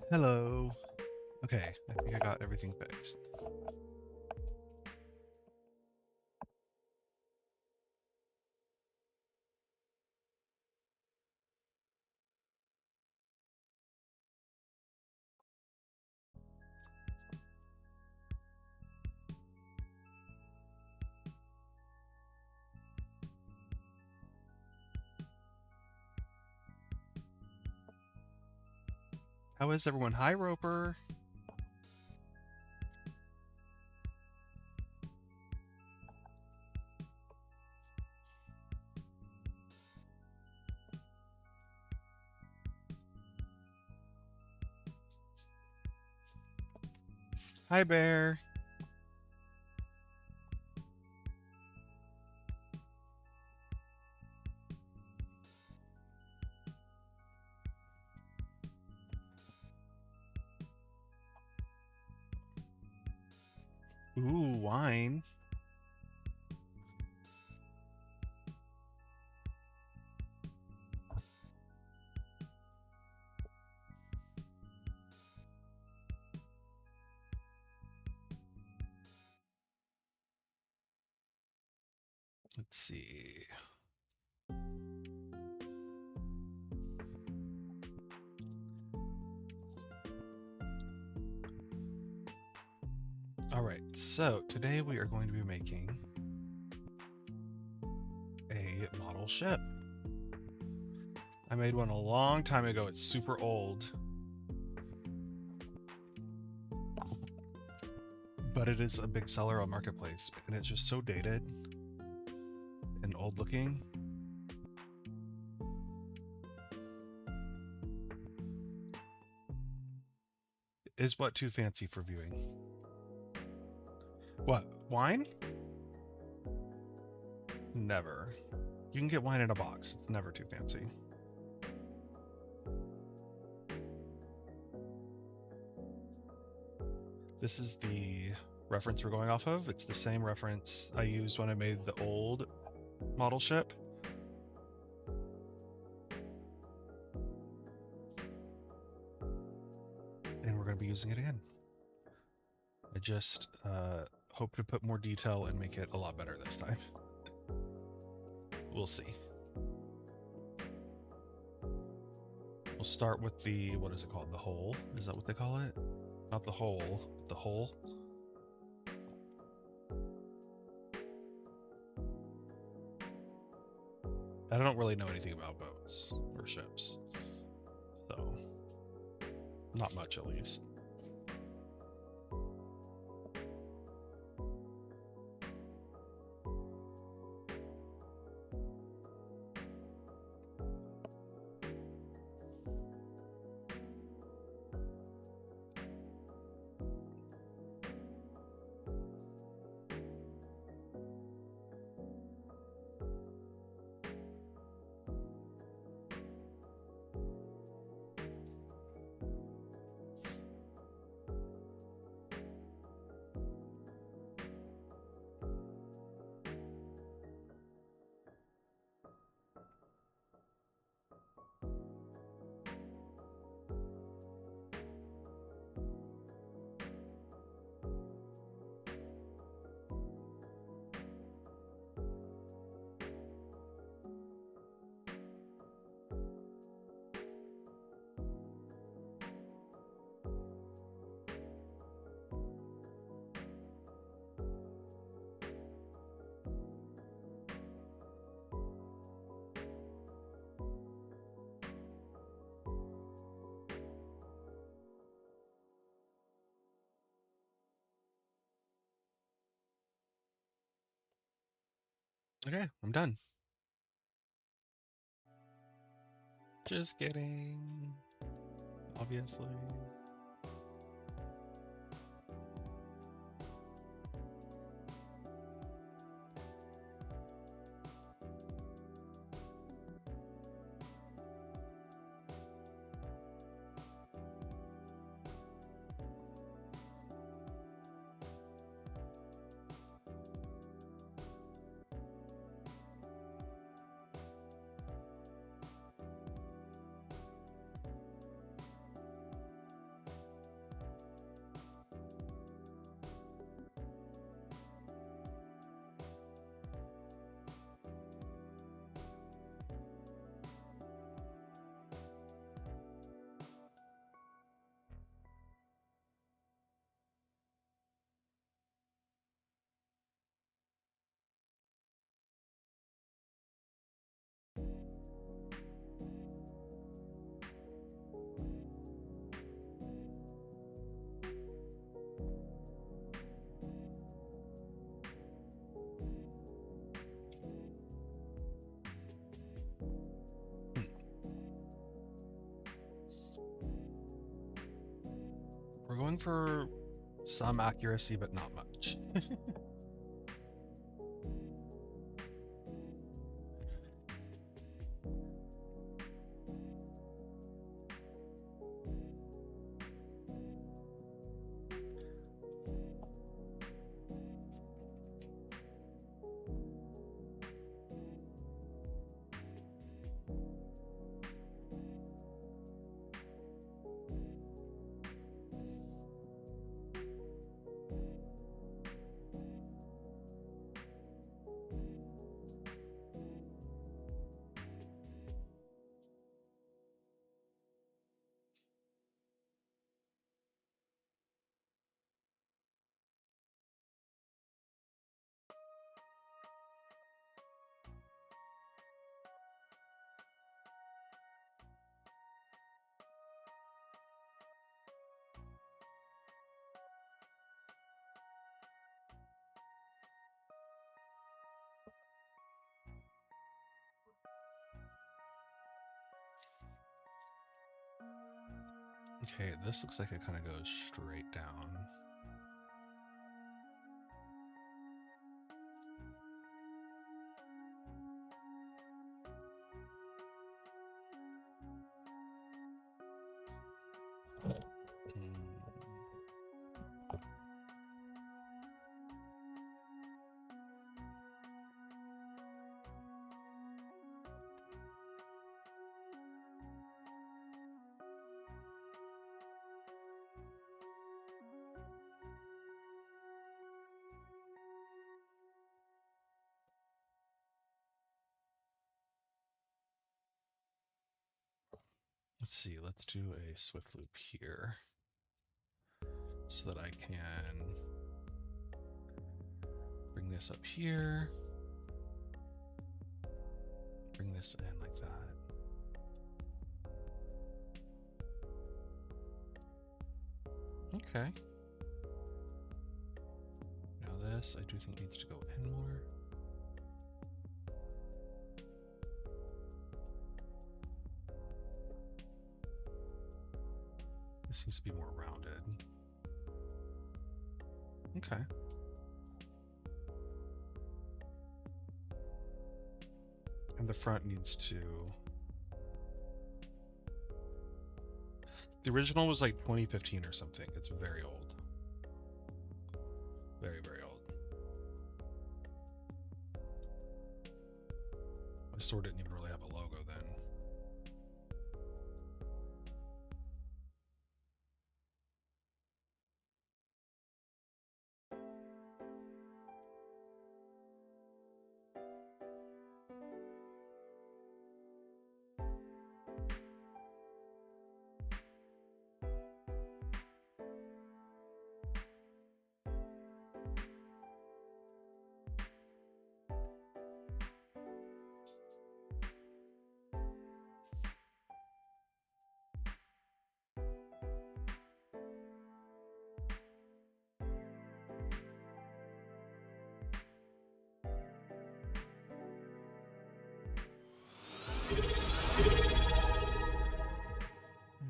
Hello. Okay, I think I got everything fixed. How is everyone? Hi, Roper. Hi, Bear. Ooh, wine. Let's see. All right, so today we are going to be making a model ship. I made one a long time ago. It's super old, but it is a big seller on Marketplace, and it's just so dated and old looking. Is what too fancy for viewing? What, wine? Never. You can get wine in a box. It's never too fancy. This is the reference we're going off of. It's the same reference I used when I made the old model ship. And we're going to be using it again. I just hope to put more detail and make it a lot better this time. We'll see. We'll start with the, what is it called? The hull? Is that what they call it? Not the hole, but the hull. I don't really know anything about boats or ships, so not much at least. Okay, I'm done. Just kidding. Obviously. going for some accuracy, but not much. Okay, this looks like it kind of goes straight down. Let's see, let's do a swift loop here so that I can bring this up here, bring this in like that. Okay. Now this, I do think needs to go in more. This needs to be more rounded. Okay. And the front needs to... The original was like 2015 or something. It's very old. Very, very old. My store didn't even really have a logo then.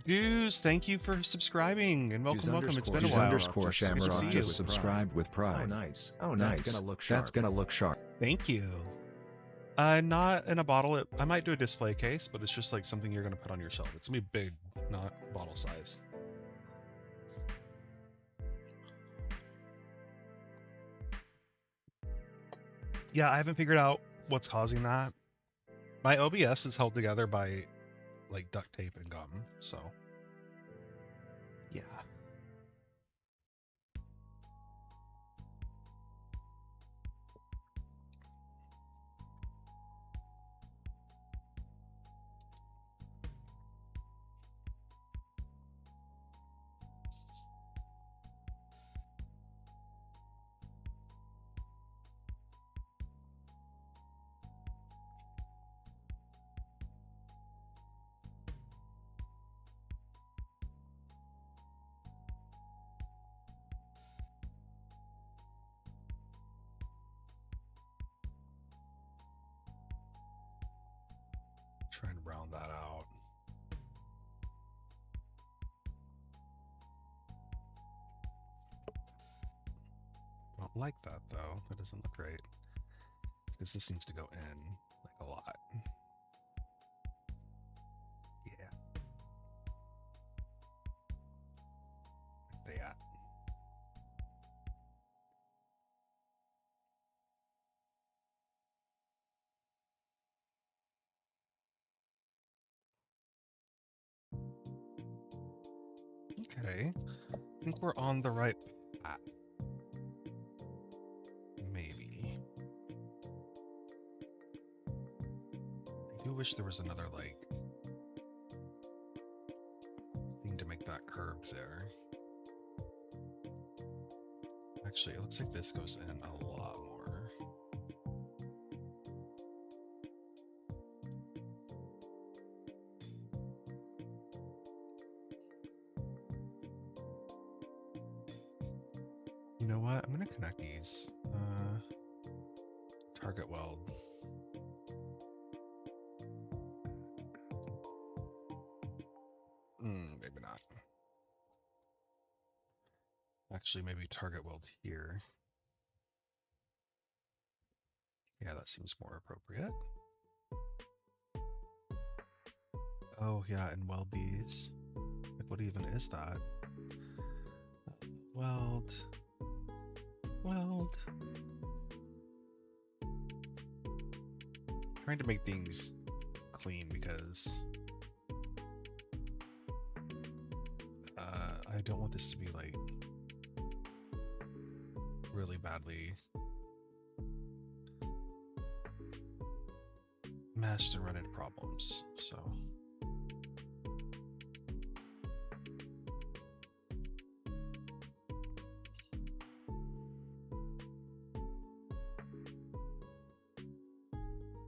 Goose, thank you for subscribing and welcome. It's been a while. Underscore Shamrock just subscribed with pride. Oh, nice. Oh, nice. That's gonna look sharp. That's gonna look sharp. Thank you. Not in a bottle. I might do a display case, but it's just like something you're gonna put on your shelf. It's gonna be big, not bottle size. Yeah, I haven't figured out what's causing that. My OBS is held together by like duct tape and gum, so yeah. Trying to round that out. don't like that though. That doesn't look right. Because this needs to go in like a lot. Yeah. Like that. Okay. I think we're on the right path. Maybe. I do wish there was another, like, thing to make that curve there. Actually, it looks like this goes in a lot more. You know what? I'm going to connect these. Target weld. Maybe not. Actually, maybe target weld here. Yeah, that seems more appropriate. Oh, yeah, and weld these. Like, what even is that? Weld. Weld. Trying to make things clean because I don't want this to be like really badly meshed and run into problems. So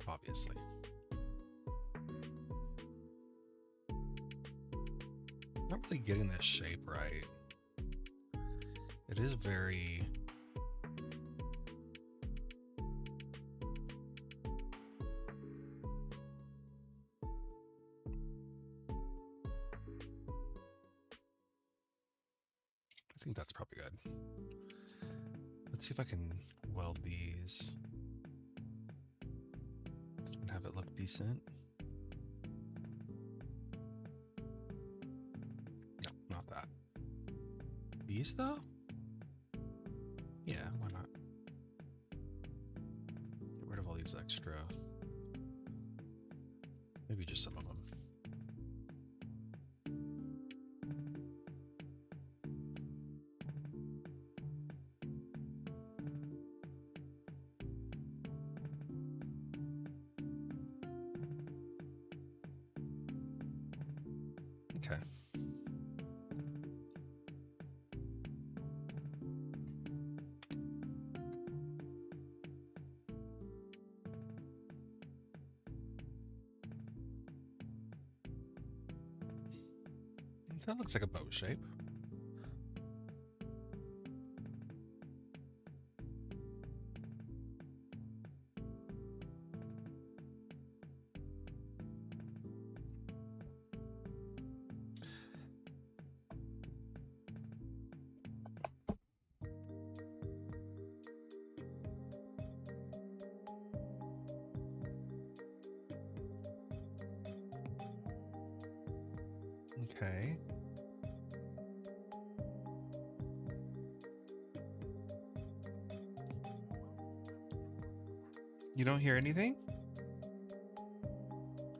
obviously. Not really getting this shape right. It is very I think that's probably good. Let's see if I can weld these and have it look decent. No, not that. These though? Yeah, why not? Get rid of all these extra. Maybe just some of them. Okay. That looks like a boat shape. Okay. You don't hear anything?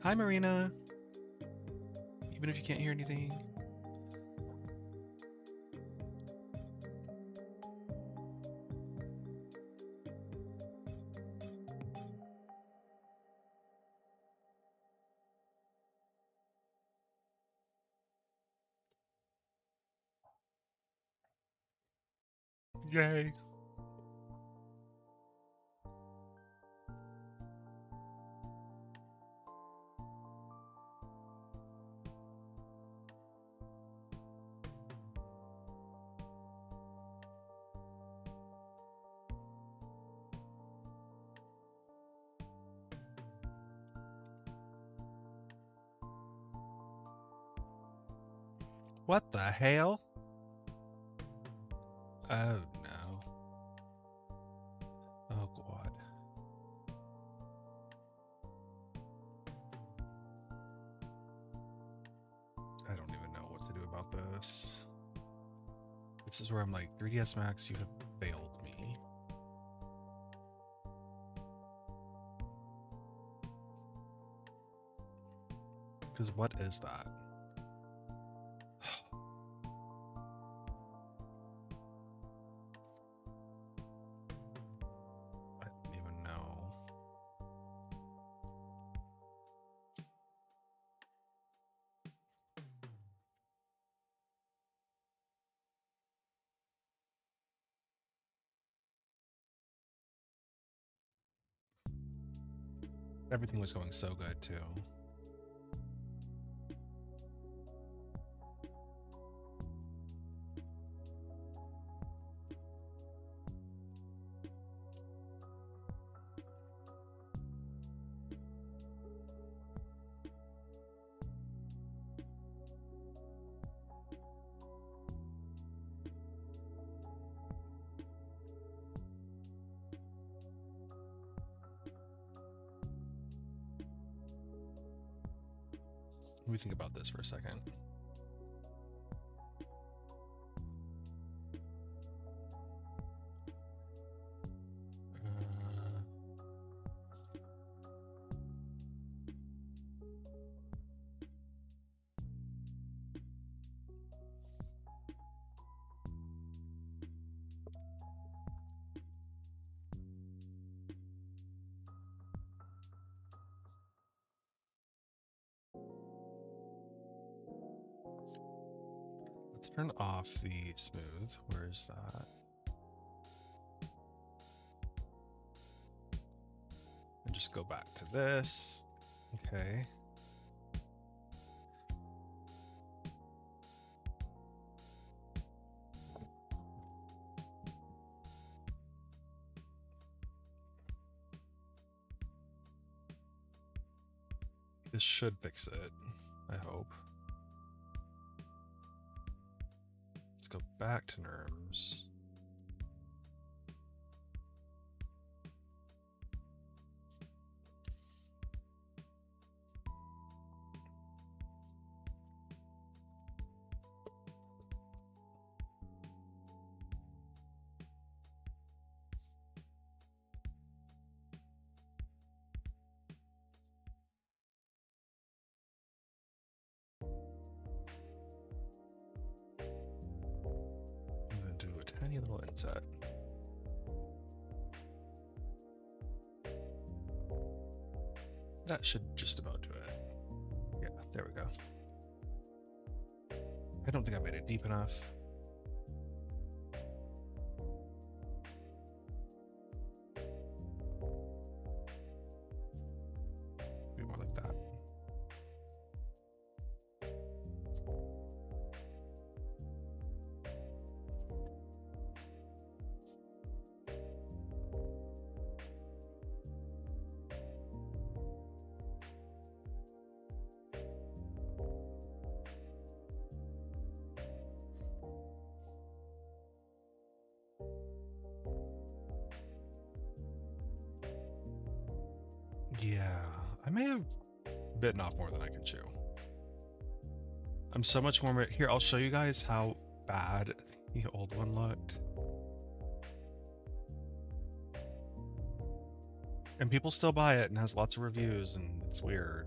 Hi, Marina. Even if you can't hear anything. Yay. What the hell? Oh no. this. This is where I'm like, 3ds Max, you have failed me. Because what is that? I don't even know. Everything was going so good too. Let me think about this for a second. Let's turn off the smooth. Where is that? And just go back to this. Okay. This should fix it, I hope. Let's go back to NURMS. And then do a tiny little inset. That should just about do it. Yeah, there we go. I don't think I made it deep enough. Maybe more like that. Yeah, I may have bitten off more than I can chew. I'm so much more... Here, I'll show you guys how bad the old one looked. And people still buy it and has lots of reviews, and it's weird.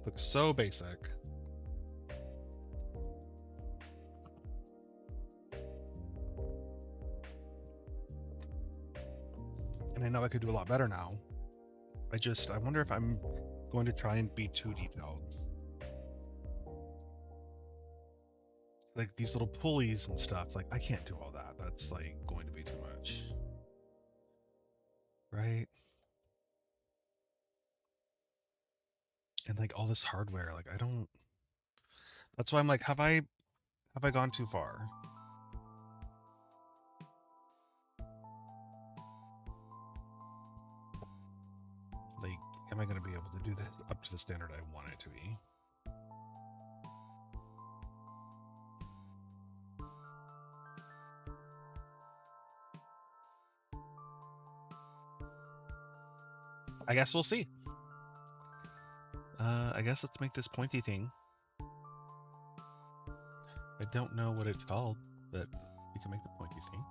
Looks so basic. And I know I could do a lot better now. I wonder if I'm going to try and be too detailed. Like these little pulleys and stuff, like I can't do all that. That's like going to be too much. Right? And like all this hardware, like I don't... That's why I'm like, have I gone too far? Like, am I going to be able to do this up to the standard I want it to be? I guess we'll see. I guess let's make this pointy thing. I don't know what it's called, but we can make the pointy thing.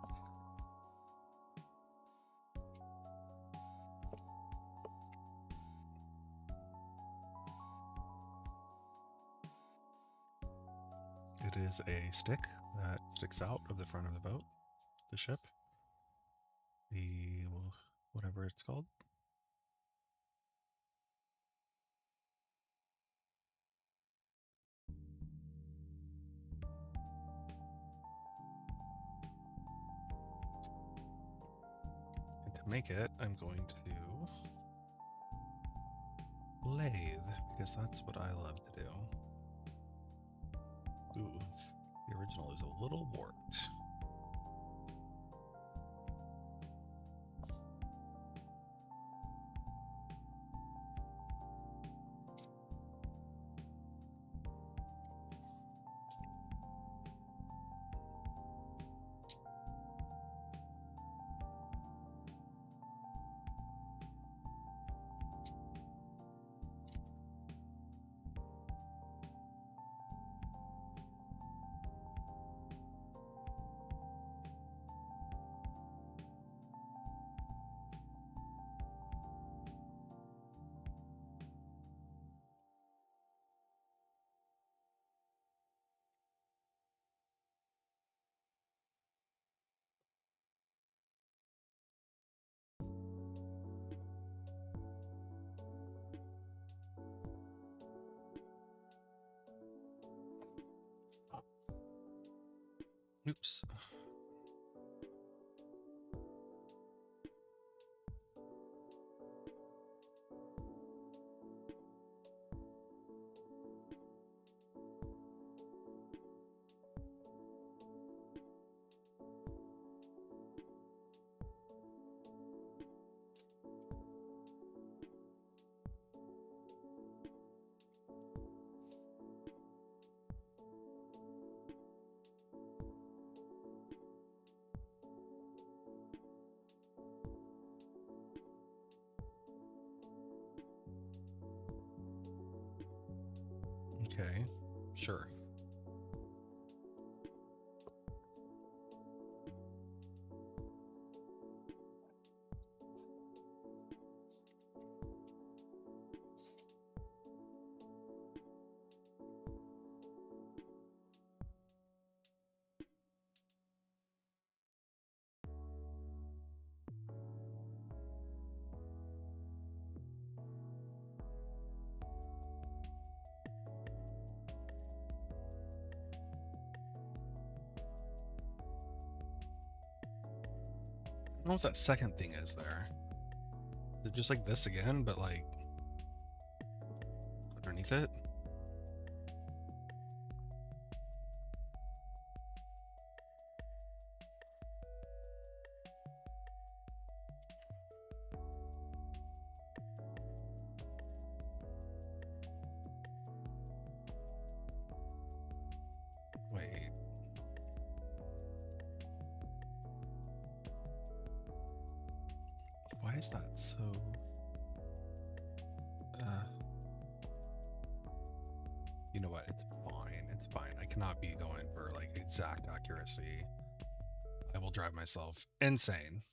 It is a stick that sticks out of the front of the boat, the ship, the whatever it's called. And to make it, I'm going to lathe, because that's what I love to do. Ooh, the original is a little warped. Oops. Okay, sure. I don't know what that second thing is there. Is it just like this again, but like underneath it? Wait. Why is that so... You know what? It's fine. It's fine. I cannot be going for like exact accuracy. I will drive myself insane.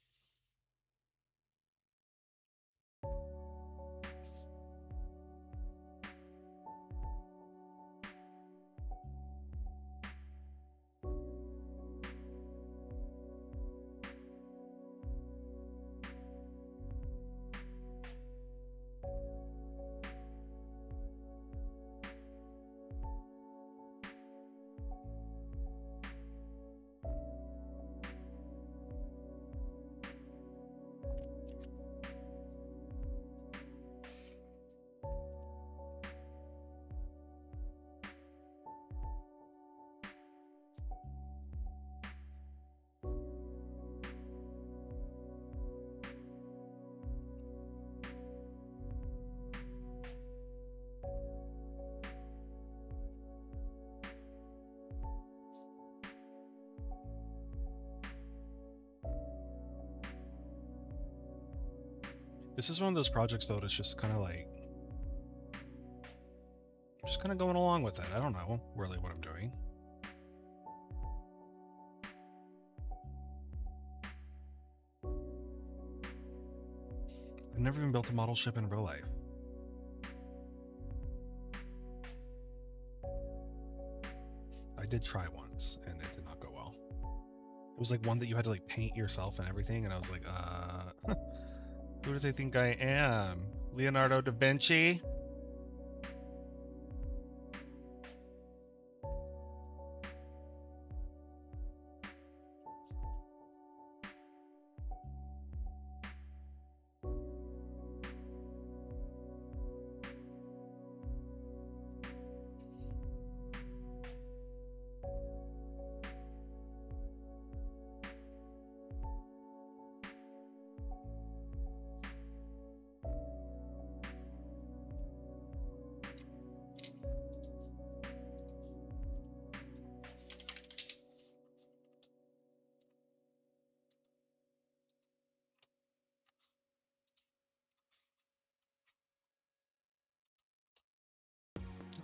This is one of those projects though that's just kind of like, just kind of going along with it. I don't know really what I'm doing. I've never even built a model ship in real life. I did try once and it did not go well. It was like one that you had to like paint yourself and everything, and I was like, who does they think I am? Leonardo da Vinci?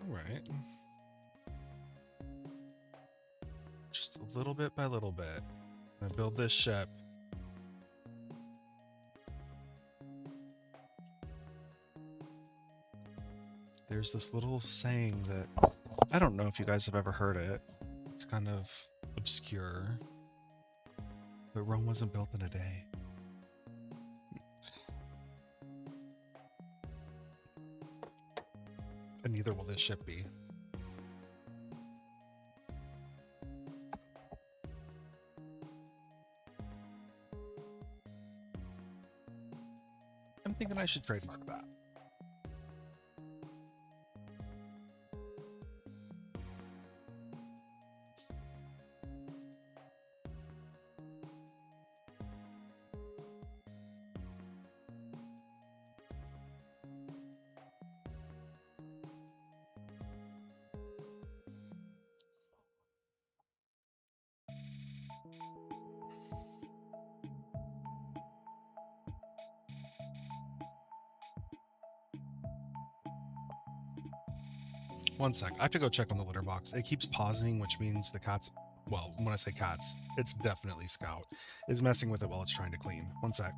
All right. Just a little bit by little bit. I build this ship. There's this little saying that I don't know if you guys have ever heard it. It's kind of obscure. But Rome wasn't built in a day. And neither will this ship be. I'm thinking I should trademark that. One sec. I have to go check on the litter box. It keeps pausing, which means the cat's... Well, when I say cats, it's definitely Scout. Is messing with it while it's trying to clean. One sec.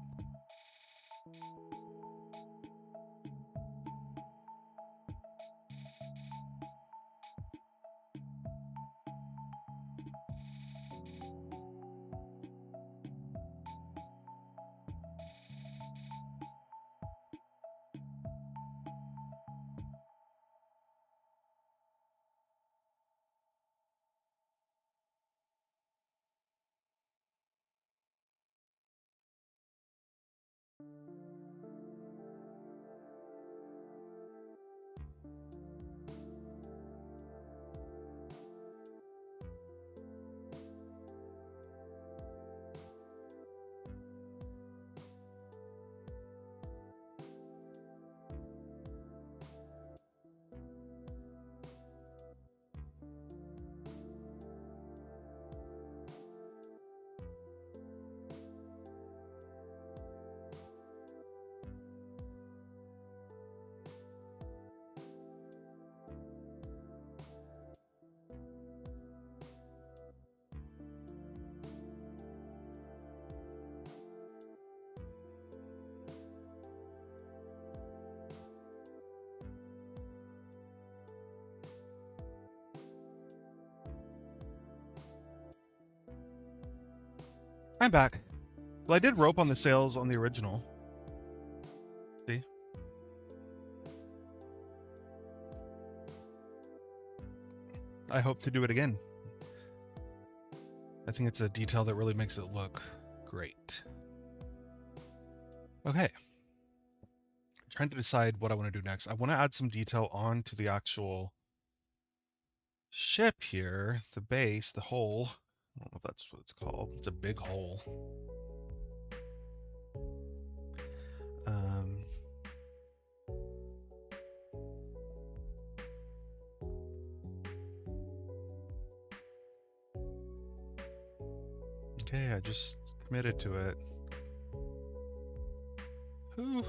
I'm back. Well, I did rope on the sails on the original. See? I hope to do it again. I think it's a detail that really makes it look great. Okay. Trying to decide what I want to do next. I want to add some detail onto the actual ship here, the base, the hull. I don't know if that's what it's called. It's a big hole. Okay, I just committed to it. Whew.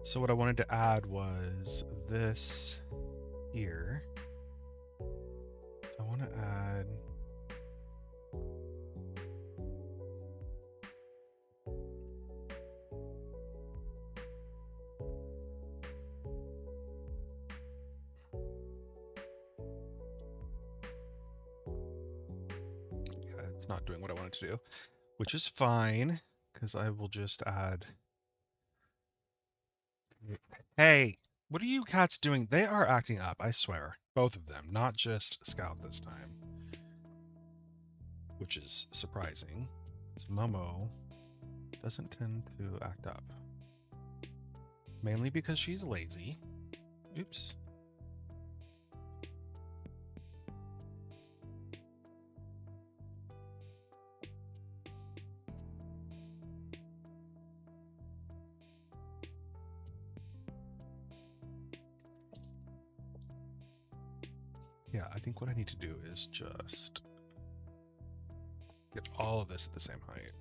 So what I wanted to add was this here. I want to add it's not doing what I wanted to do, which is fine because I will just add. Hey, what are you cats doing? They are acting up, I swear. Both of them, not just Scout this time. Which is surprising, because Momo doesn't tend to act up. Mainly because she's lazy. Oops. Yeah, I think what I need to do is just get all of this at the same height.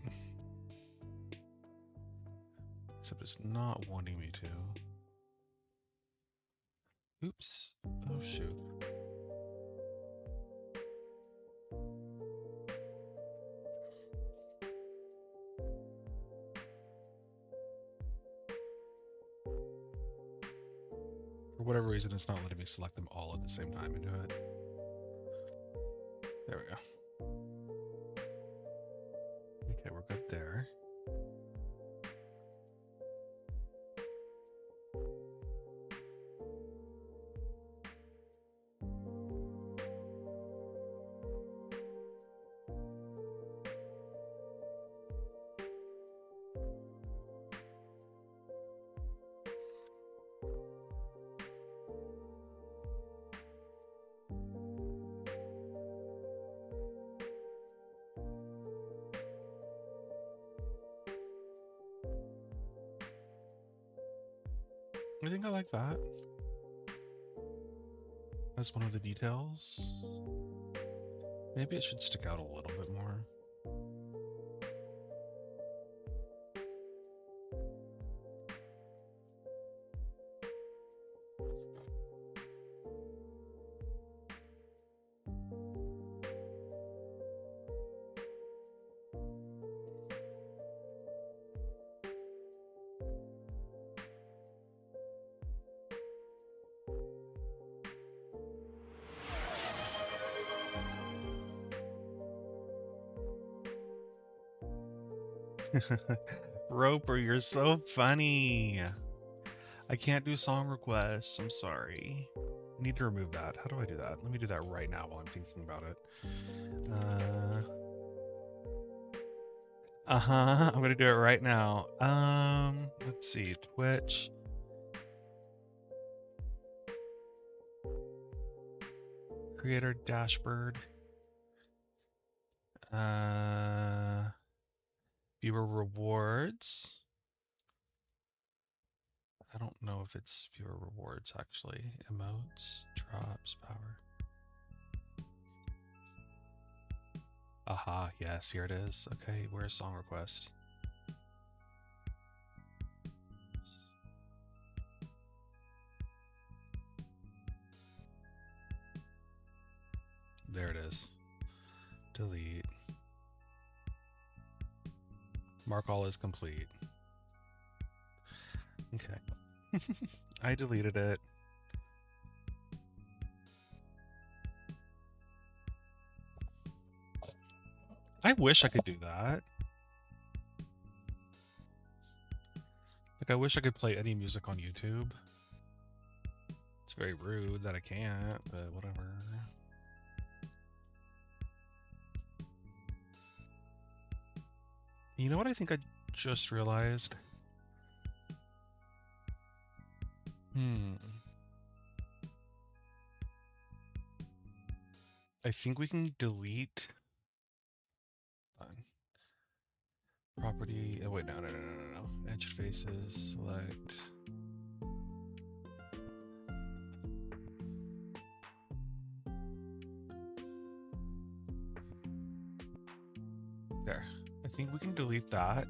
Except it's not wanting me to. Oops. Oh, shoot. For whatever reason, it's not letting me select them all at the same time and do it. There we go. Okay, we're good there. I think I like that as one of the details. Maybe it should stick out a little bit more. Roper, you're so funny. I can't do song requests. I'm sorry. I need to remove that. How do I do that? Let me do that right now while I'm thinking about it. I'm gonna do it right now. Let's see. Twitch. Creator dashboard. Viewer rewards. I don't know if it's viewer rewards actually. Emotes, drops, power. Aha, yes, here it is. Okay, where's song request? There it is. Delete. Mark all is complete. Okay. I deleted it. I wish I could do that. Like, I wish I could play any music on YouTube. It's very rude that I can't, but whatever. You know what I think I just realized? I think we can delete property. Oh wait, no. Edge faces, select. There. I think we can delete that.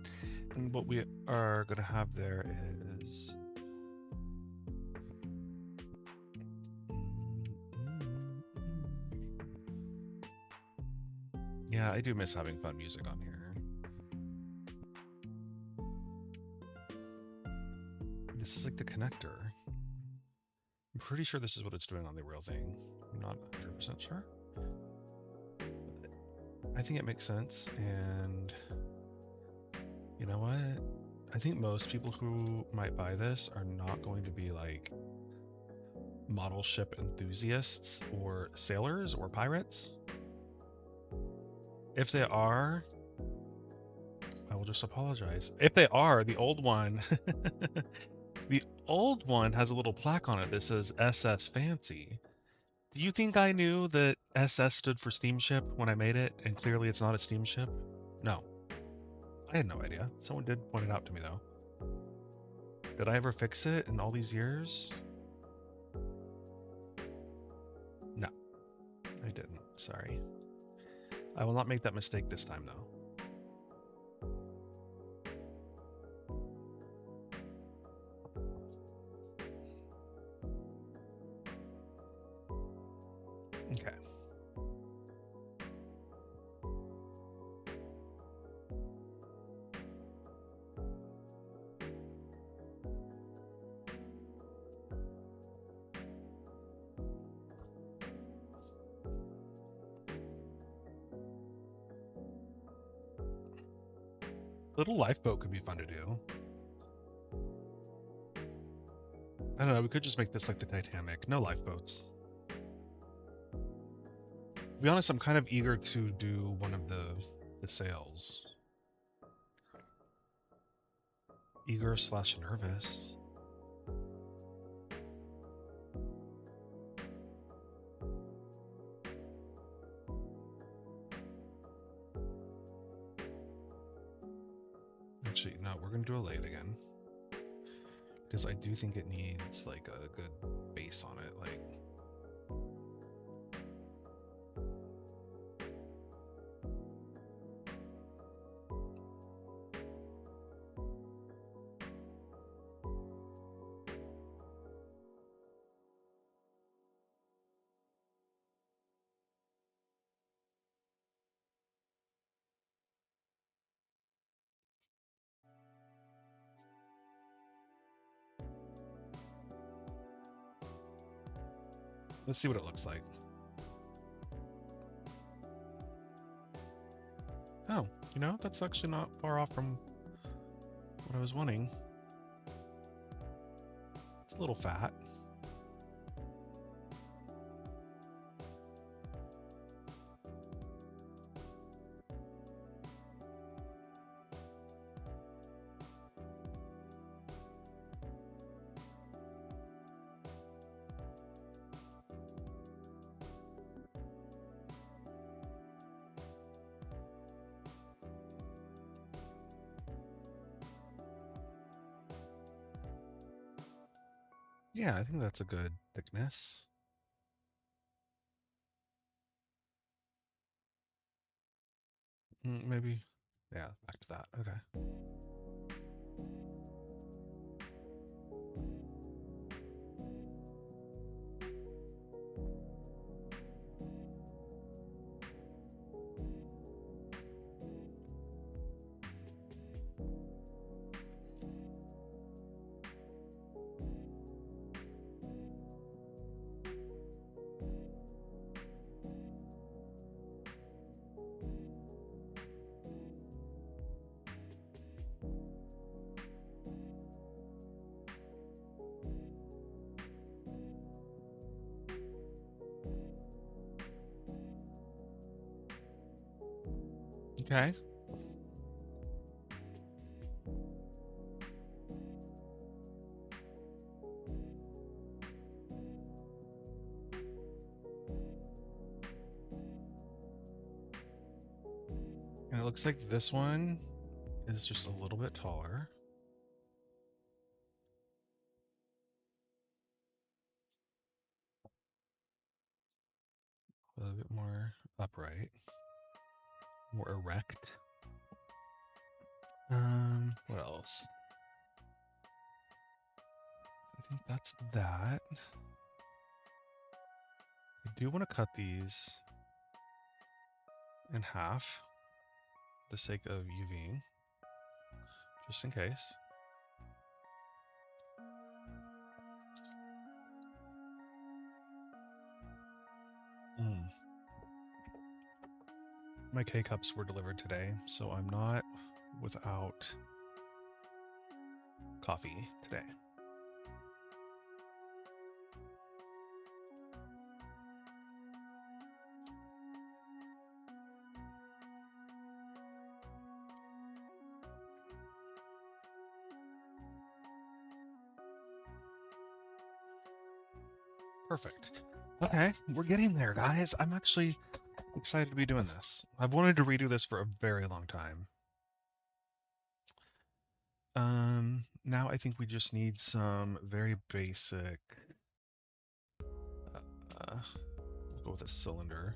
And what we are going to have there is... Yeah, I do miss having fun music on here. This is like the connector. I'm pretty sure this is what it's doing on the real thing. I'm not 100% sure. I think it makes sense, and you know what? I think most people who might buy this are not going to be like model ship enthusiasts or sailors or pirates. If they are, I will just apologize. If they are, the old one, the old one has a little plaque on it that says SS Fancy. Do you think I knew that SS stood for steamship when I made it, and clearly it's not a steamship? No. I had no idea. Someone did point it out to me, though. Did I ever fix it in all these years? No, I didn't. Sorry. I will not make that mistake this time, though. Okay. Little lifeboat could be fun to do. I don't know, we could just make this like the Titanic. No lifeboats. To be honest, I'm kind of eager to do one of the sails. Eager / nervous. Actually, no, we're going to do a lathe again. Because I do think it needs like a good base on it. Like, let's see what it looks like. Oh, you know, that's actually not far off from what I was wanting. It's a little fat. Yeah, I think that's a good thickness. Maybe. Yeah, back to that. Okay. Okay. And it looks like this one is just a little bit taller. A little bit more upright, more erect. What else? I think that's that. I do want to cut these in half for the sake of UVing, just in case. My K-cups were delivered today, so I'm not without coffee today. Perfect. Okay, we're getting there, guys. I'm actually excited to be doing this. I've wanted to redo this for a very long time. Now I think we just need some very basic, we'll go with a cylinder.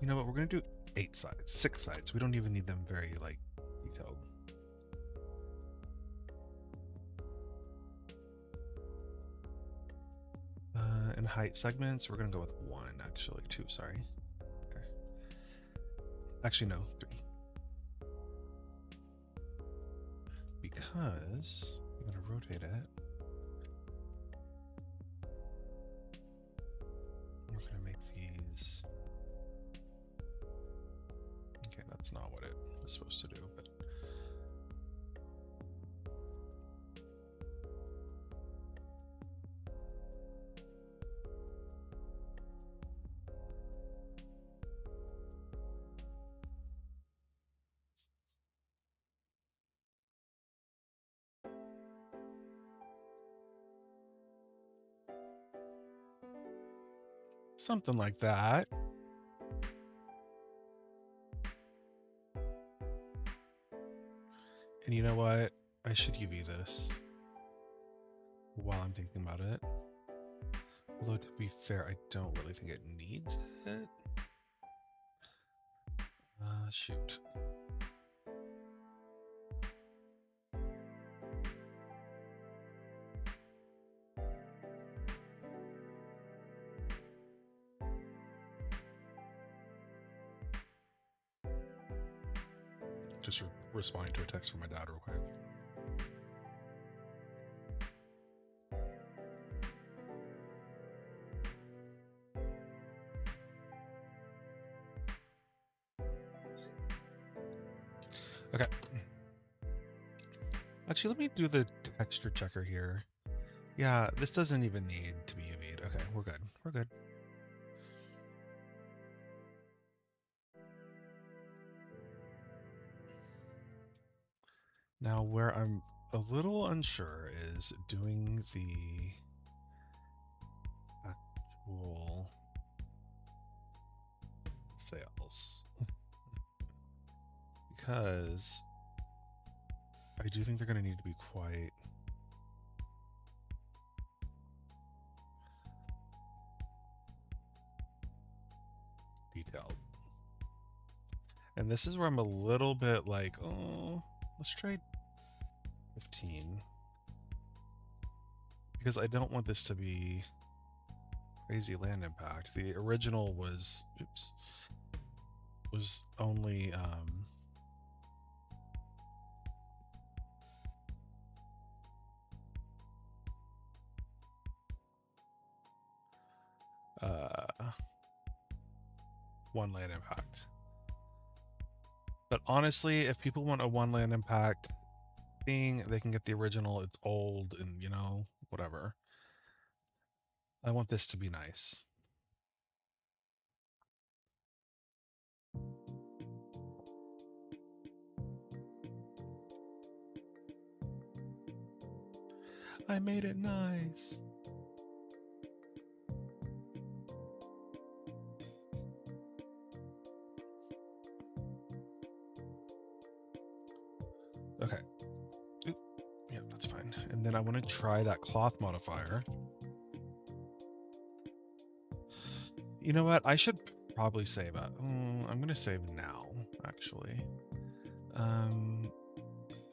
You know what, we're gonna do 8 sides, 6 sides. We don't even need them very, like, detailed. And height segments, we're gonna go with 1, actually, 2, sorry. Okay. Actually, no, 3. Because I'm gonna rotate it. We're gonna make these. Okay, that's not what it was supposed to do, but. Something like that. And you know what? I should UV this while I'm thinking about it. Although, to be fair, I don't really think it needs it. Shoot. Just responding to a text from my dad real quick. Okay. Actually, let me do the texture checker here. Yeah, this doesn't even need to be UV'd. Okay, we're good. We're good. Now, where I'm a little unsure is doing the actual sails. Because I do think they're going to need to be quite detailed. And this is where I'm a little bit like, oh, let's try 15. Because I don't want this to be crazy land impact. The original was, oops, was only, one land impact. But honestly, if people want a one land impact thing, they can get the original. It's old and, you know, whatever. I want this to be nice. I made it nice. Okay. Oop. Yeah, that's fine. And then I want to try that cloth modifier. You know what? I should probably save it. I'm going to save now, actually.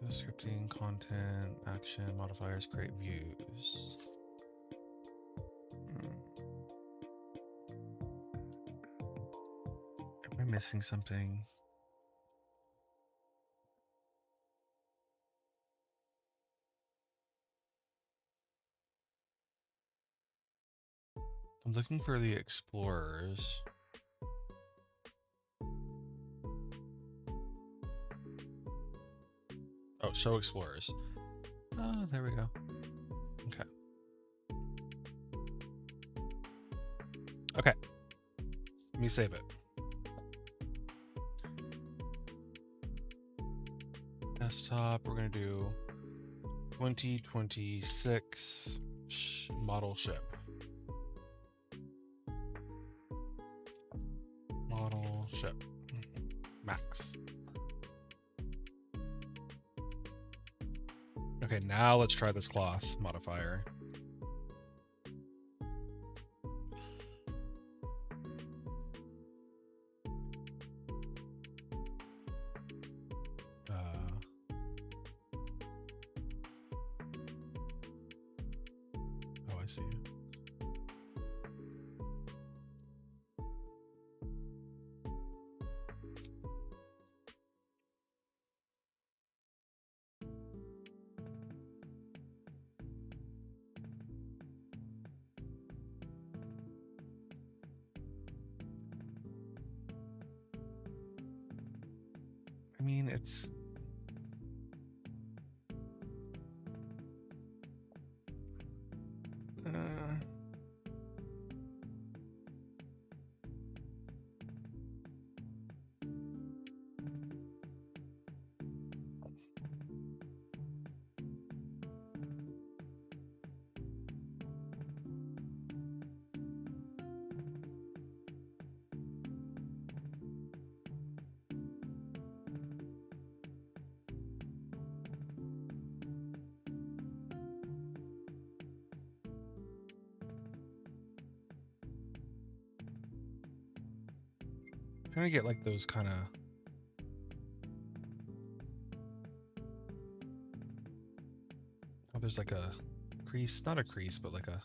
Scripting, content, action, modifiers, create views. Am I missing something? I'm looking for the explorers. Oh, show explorers. Oh, there we go. Okay. Okay. Let me save it. Desktop, we're going to do 2026 model ship. Model ship. Max. Okay, now let's try this cloth modifier. Oh, I see. I mean, it's... trying to get like those kind of... Oh, there's like a crease, not a crease, but like a...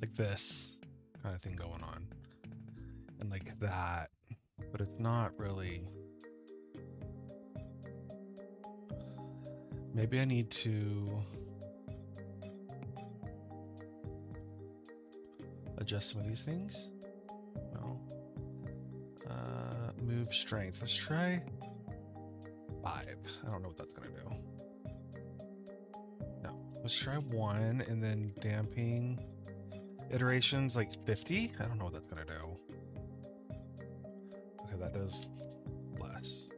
like this kind of thing going on. And like that, but it's not really... Maybe I need to adjust some of these things. No. Move strength. Let's try 5. I don't know what that's gonna do. No. Let's try 1 and then damping iterations like 50. I don't know what that's gonna do. Okay, that does less.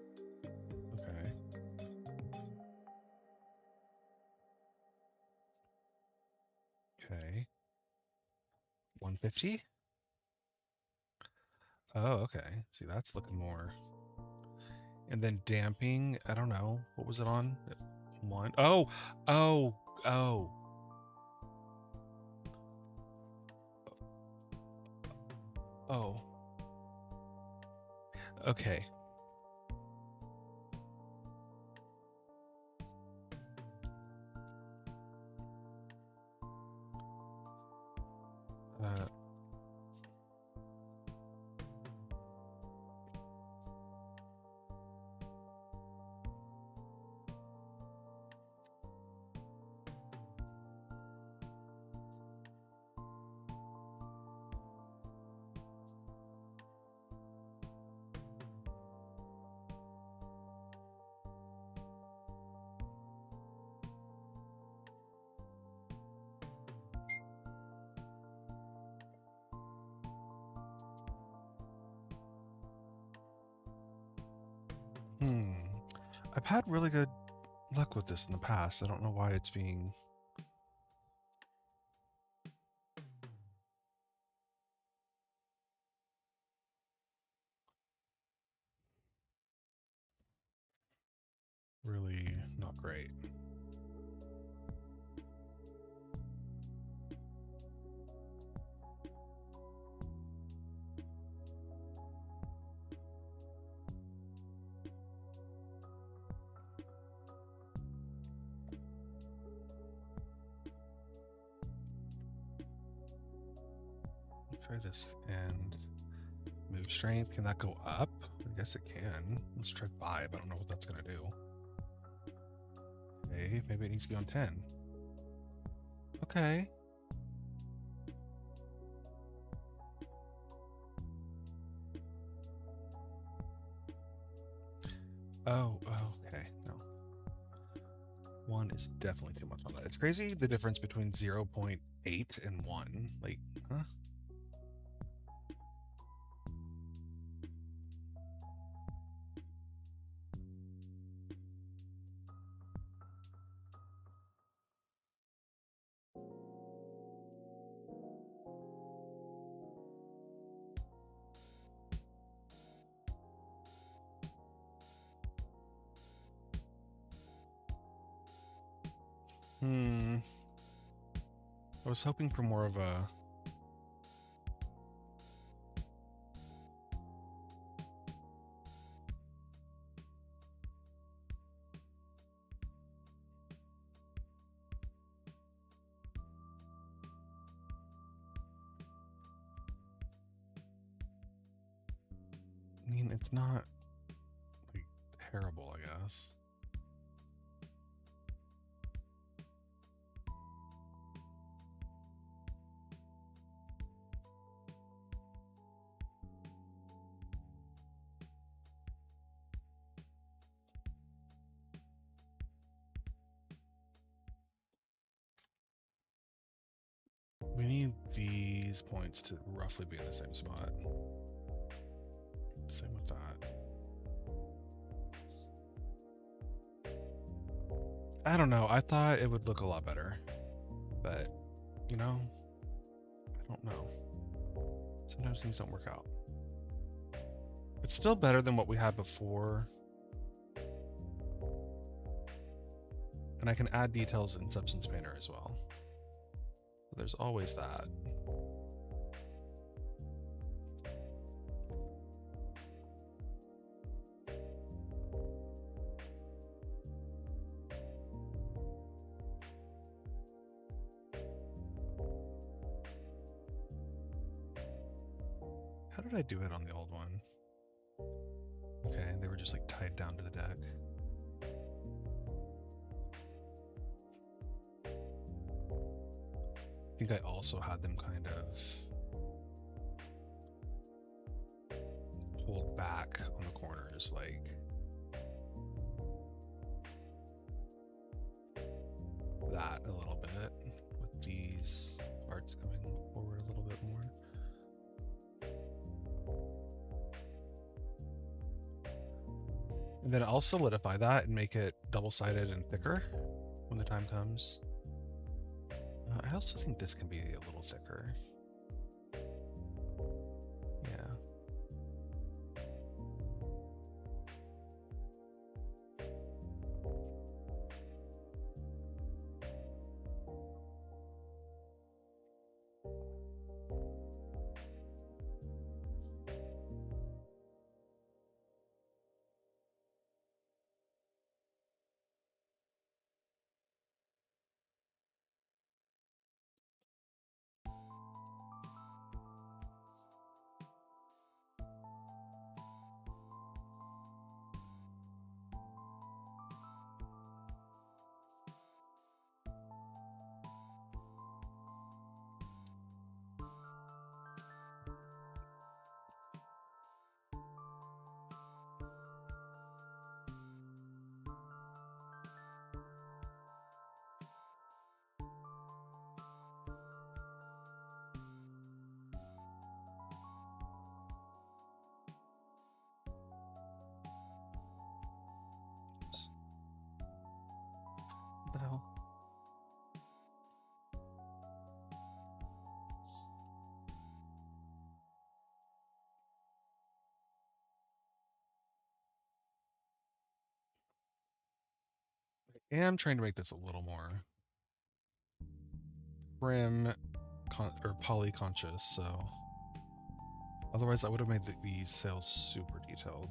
Okay. Okay. 150. Oh, okay. See, that's looking more. And then damping, I don't know. What was it on? 1. Oh, oh, oh. Oh. Okay. I've had really good luck with this in the past. I don't know why it's being... really not great. try this. And move strength. Can that go up? I guess it can. Let's try 5. I don't know what that's going to do. Okay, maybe it needs to be on 10. Okay. Oh, okay. No. 1 is definitely too much on that. It's crazy the difference between 0.8 and 1. Like, huh? I was hoping for more of a... I mean, it's not like terrible, I guess. We need these points to roughly be in the same spot. Same with that. I don't know. I thought it would look a lot better, but you know, I don't know. Sometimes things don't work out. It's still better than what we had before. And I can add details in Substance Painter as well. So there's always that. How did I do it on the old one? Okay, they were just like tied down to the deck. I think I also had them kind of pulled back on the corners, like that a little bit, with these parts coming forward a little bit more. And then I'll solidify that and make it double-sided and thicker when the time comes. I also think this can be a little thicker. Yeah. What the hell? I am trying to make this a little more prim or poly conscious, so otherwise I would have made these sails super detailed.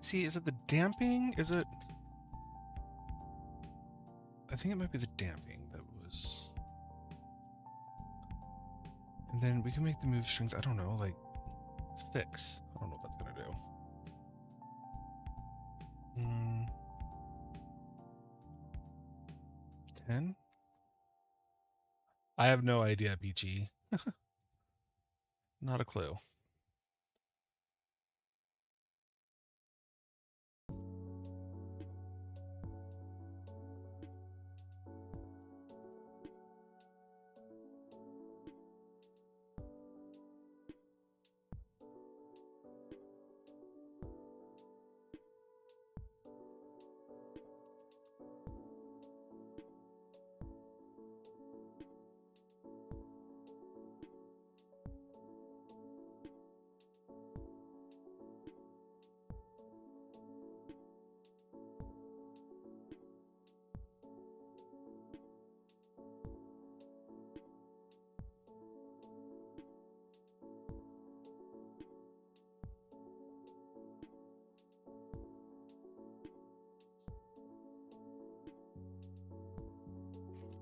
See, is it the damping? Is it? I think it might be the damping that was. And then we can make the move strings, I don't know, like 6. I don't know what that's gonna do. 10? I have no idea, Peachy. Not a clue.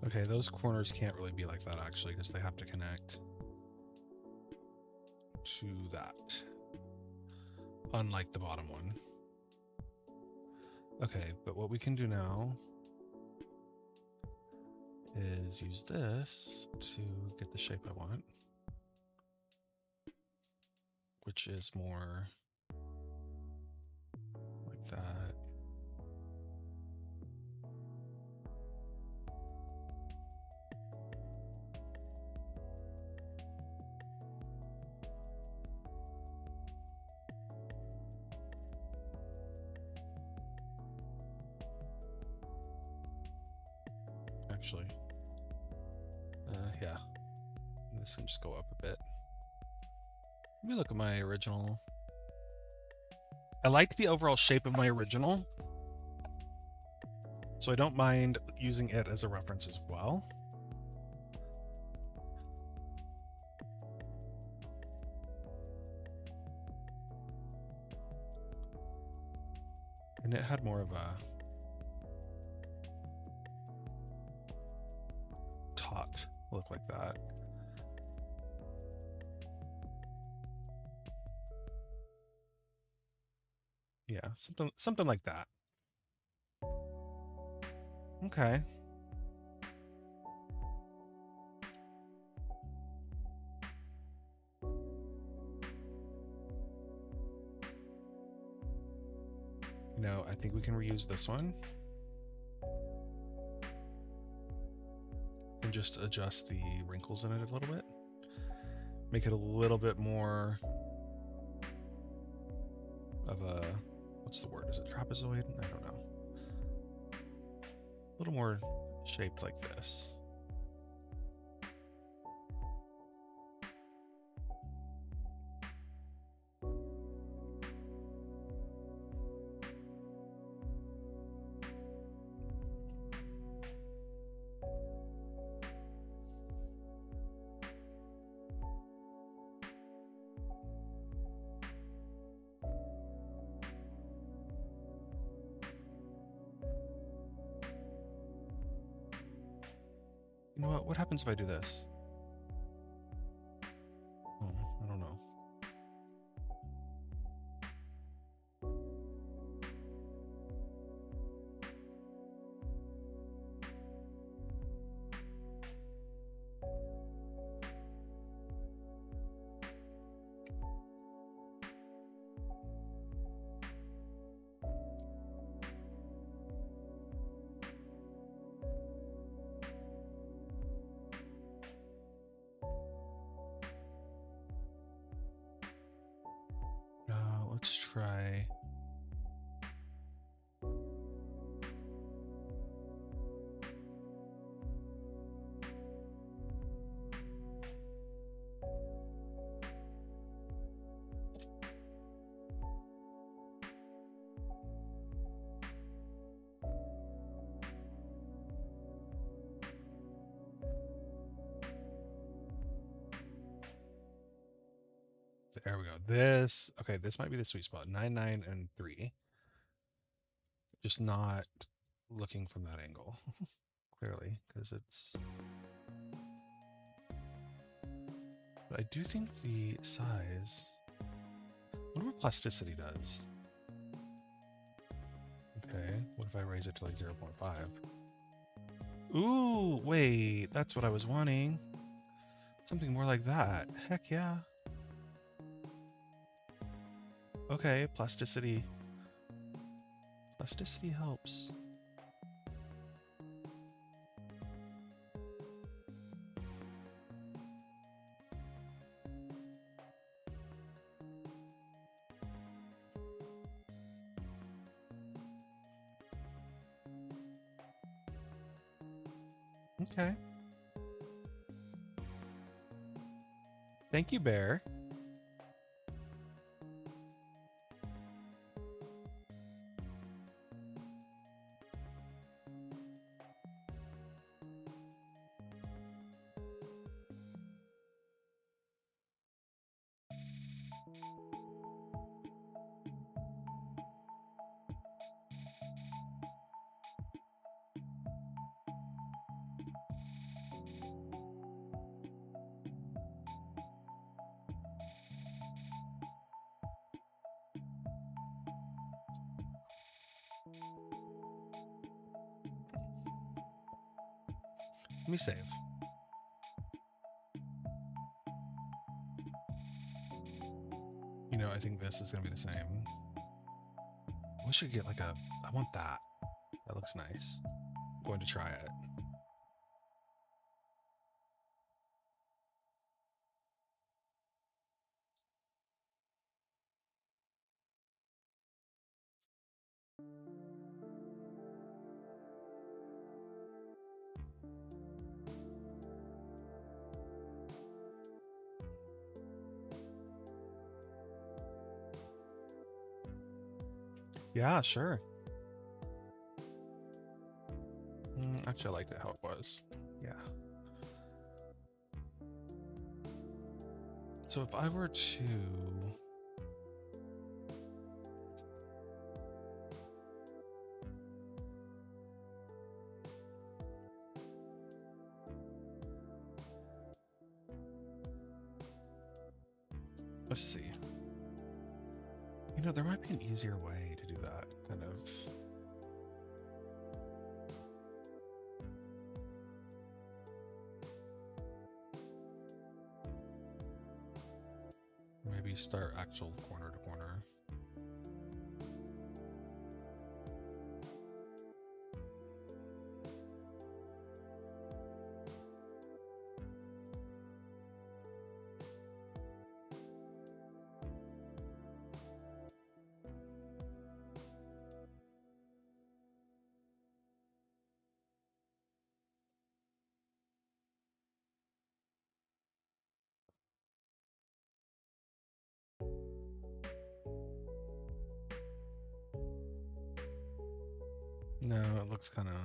Okay, those corners can't really be like that actually, because they have to connect to that. Unlike the bottom one. Okay, but what we can do now is use this to get the shape I want, which is more like that. Actually, yeah, this can just go up a bit. Let me look at my original. I like the overall shape of my original, so I don't mind using it as a reference as well. And it had more of a taut look like that. Yeah, something like that. Okay. You know, I think we can reuse this one. And just adjust the wrinkles in it a little bit. Make it a little bit more of a, what's the word? Is it trapezoid? I don't know. A little more shaped like this. You know what? What happens if I do this? Oh, I don't know. Let's try. There we go. This, okay, this might be the sweet spot. 9, 9, and 3. Just not looking from that angle, clearly, because it's... But I do think the size... I wonder what plasticity does. Okay, what if I raise it to like 0.5? Ooh, wait, that's what I was wanting. Something more like that. Heck yeah. Okay, plasticity. Plasticity helps. Okay. Thank you, Bear. Let me save. You know, I think this is going to be the same. We should get like a... I want that. That looks nice. I'm going to try it. Yeah, sure. Actually, I liked it how it was. Yeah. So if I were to... Let's see. You know, there might be an easier way to do that, kind of. Maybe start actual corner to corner. No, it looks kind of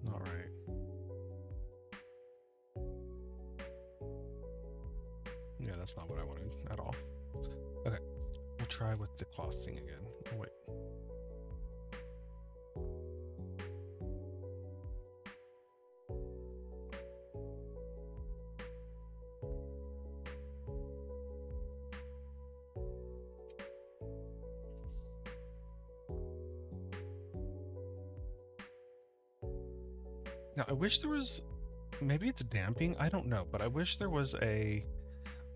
not right. Yeah, that's not what I wanted at all. Okay, we'll try with the cloth thing again. Oh, wait. Now, I wish there was, maybe it's damping, I don't know, but I wish there was a,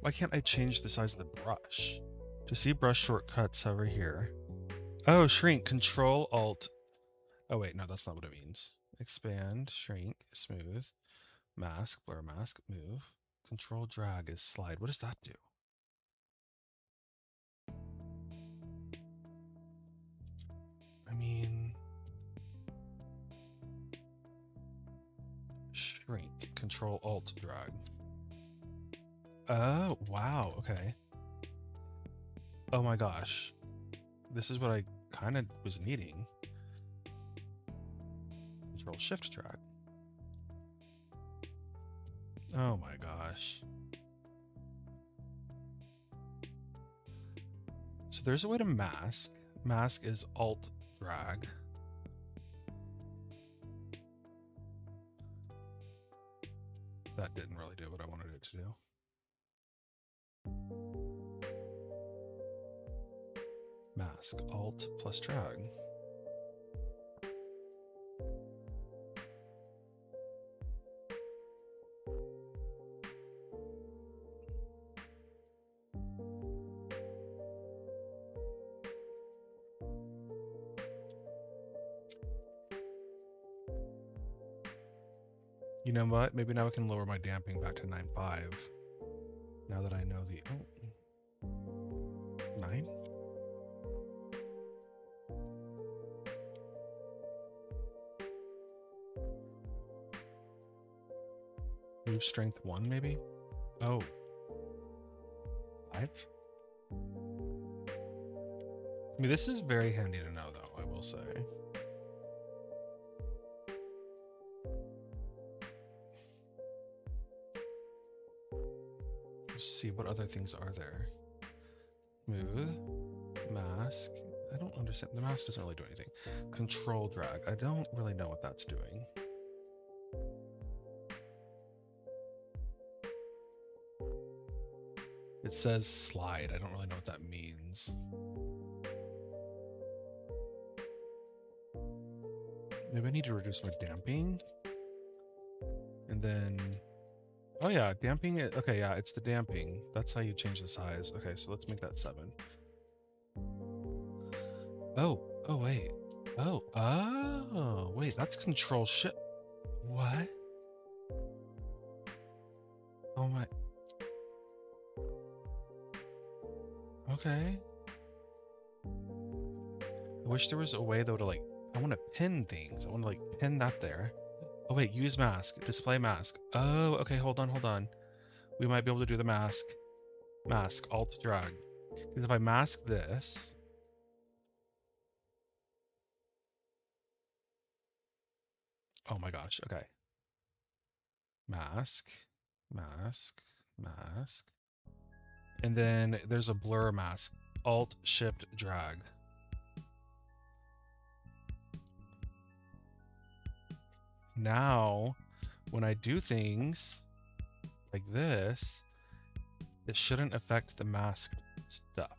why can't I change the size of the brush? To see brush shortcuts over here. Oh, shrink, Control Alt. Oh wait, no, that's not what it means. Expand, shrink, smooth, mask, blur mask, move. Control drag is slide. What does that do? I mean, shrink, Control Alt drag. Oh, wow, okay. Oh my gosh. This is what I kind of was needing. Control Shift drag. Oh my gosh. So there's a way to mask. Mask is alt drag. That didn't really do what I wanted it to do. Mask, alt plus drag. You know what? Maybe now I can lower my damping back to 9.5. Now that I know the... Oh. 9? Move strength 1, maybe? Oh. 5? I mean, this is very handy to know, though, I will say. Let's see, what other things are there? Smooth. Mask. I don't understand. The mask doesn't really do anything. Control drag. I don't really know what that's doing. It says slide. I don't really know what that means. Maybe I need to reduce my damping. And then... Oh yeah, damping it. Okay, yeah, it's the damping. That's how you change the size. Okay, so let's make that 7. Oh, wait. Oh, wait, that's control shift. What? Oh my. Okay. I wish there was a way though to like, I want to pin things. I want to like pin that there. Oh wait, use mask, display mask. Oh, okay, hold on. We might be able to do the mask. Mask, alt drag. Because if I mask this... Oh my gosh, okay. Mask. And then there's a blur mask. Alt, shift, drag. Now, when I do things like this, it shouldn't affect the masked stuff.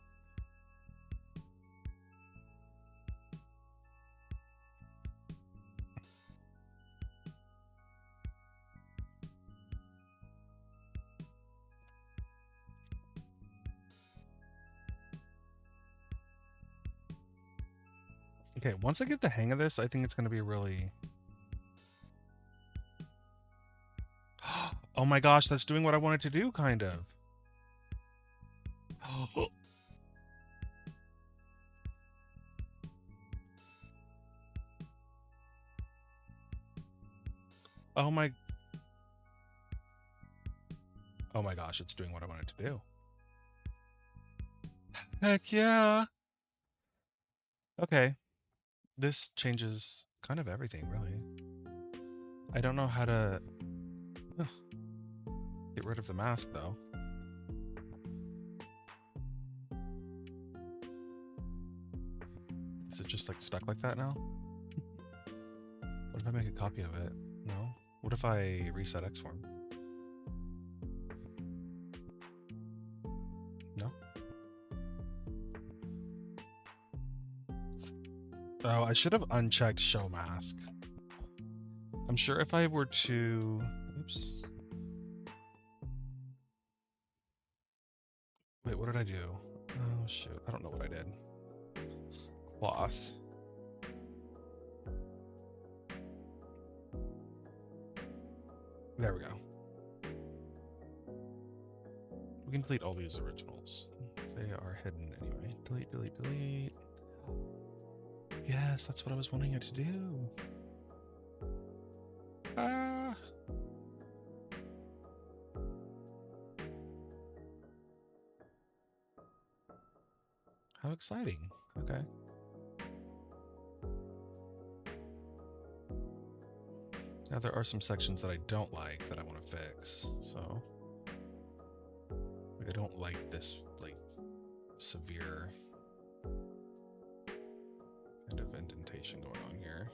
Okay, once I get the hang of this, I think it's going to be really... Oh my gosh, that's doing what I wanted to do, kind of. Oh my... Oh my gosh, it's doing what I wanted to do. Heck yeah! Okay. This changes kind of everything, really. I don't know how to... get rid of the mask, though. Is it just, like, stuck like that now? What if I make a copy of it? No? What if I reset Xform? No? Oh, I should have unchecked show mask. I'm sure if I were to... Oops. Wait, what did I do? Oh, shoot. I don't know what I did. Cloth. There we go. We can delete all these originals. They are hidden anyway. Delete. Yes, that's what I was wanting it to do. Ah. How exciting. Okay. Now there are some sections that I don't like that I want to fix, so... Like, I don't like this, like, severe pigmentation going on here.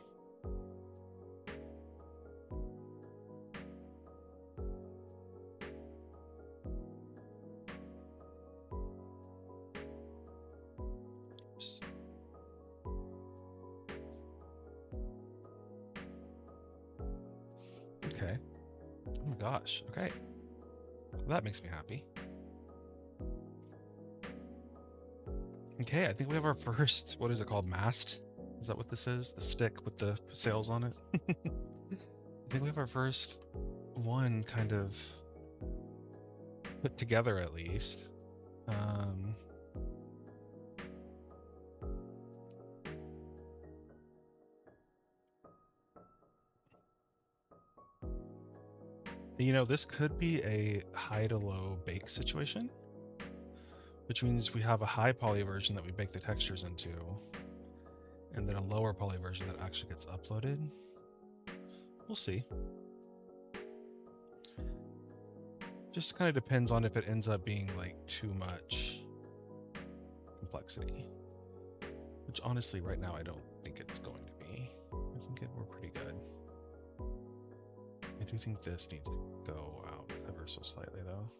Oops. Okay. Oh my gosh. Okay. Well, that makes me happy. Okay, I think we have our first, what is it called? Mast? Is that what this is? The stick with the sails on it? I think we have our first one kind of put together at least. You know, this could be a high to low bake situation, which means we have a high poly version that we bake the textures into, and then a lower poly version that actually gets uploaded. We'll see. Just kind of depends on if it ends up being like too much complexity, which honestly right now I don't think it's going to be. I think we're pretty good. I do think this needs to go out ever so slightly though.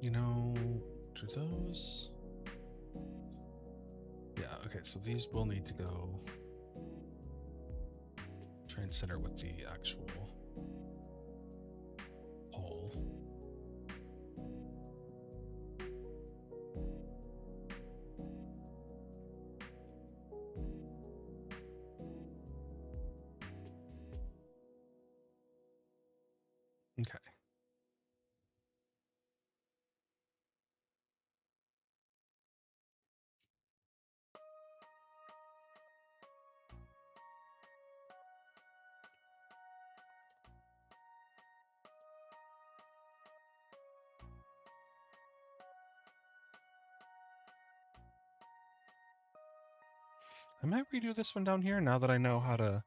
You know, do those? Yeah, okay, so these will need to go try and center with the actual hole. Okay. I might redo this one down here now that I know how to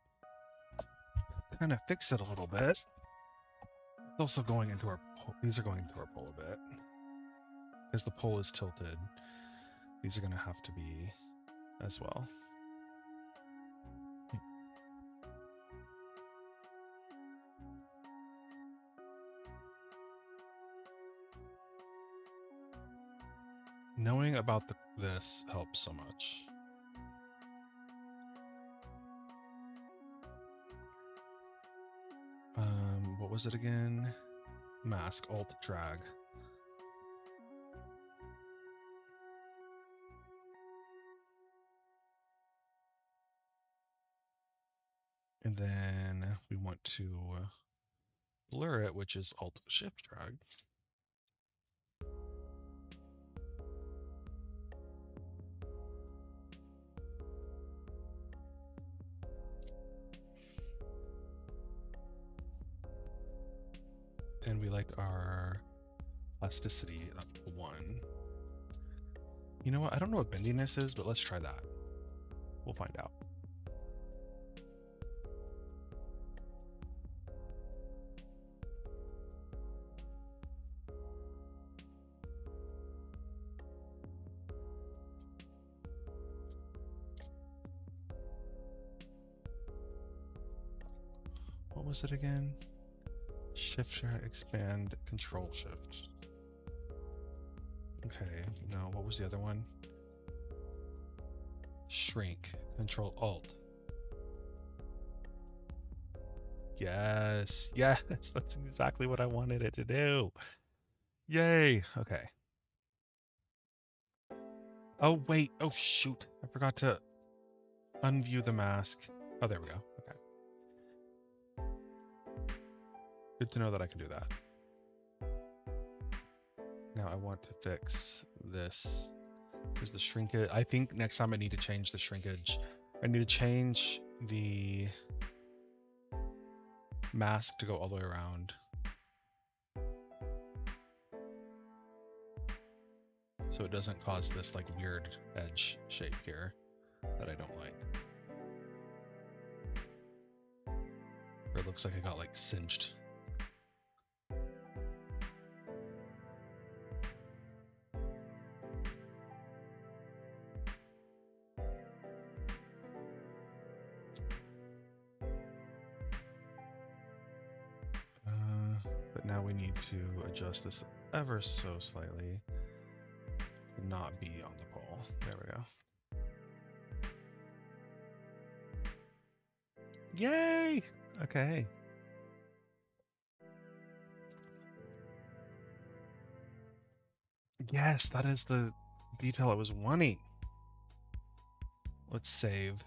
kind of fix it a little bit. It's also going into our pole. These are going into our pole a bit. As the pole is tilted, these are going to have to be as well. Knowing about this helps so much. What was it again? Mask, Alt, drag. And then we want to blur it, which is Alt, Shift, drag. And we like our plasticity up to 1. You know what? I don't know what bendiness is, but let's try that. We'll find out. What was it again? Shift, expand, control shift. Okay, no, what was the other one? Shrink, control alt. Yes, yes, that's exactly what I wanted it to do. Yay, okay. Oh, wait, oh shoot, I forgot to unview the mask. Oh, there we go, okay. Good to know that I can do that. Now I want to fix this. There's the shrinkage. I think next time I need to change the shrinkage. I need to change the mask to go all the way around. So it doesn't cause this like weird edge shape here that I don't like. Or it looks like it got like singed. But now we need to adjust this ever so slightly and not be on the pole. There we go. Yay! Okay. Yes, that is the detail I was wanting. Let's save.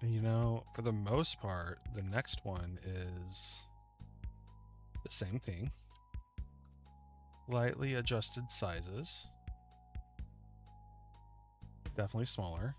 You know, for the most part, the next one is the same thing. Lightly adjusted sizes. Definitely smaller.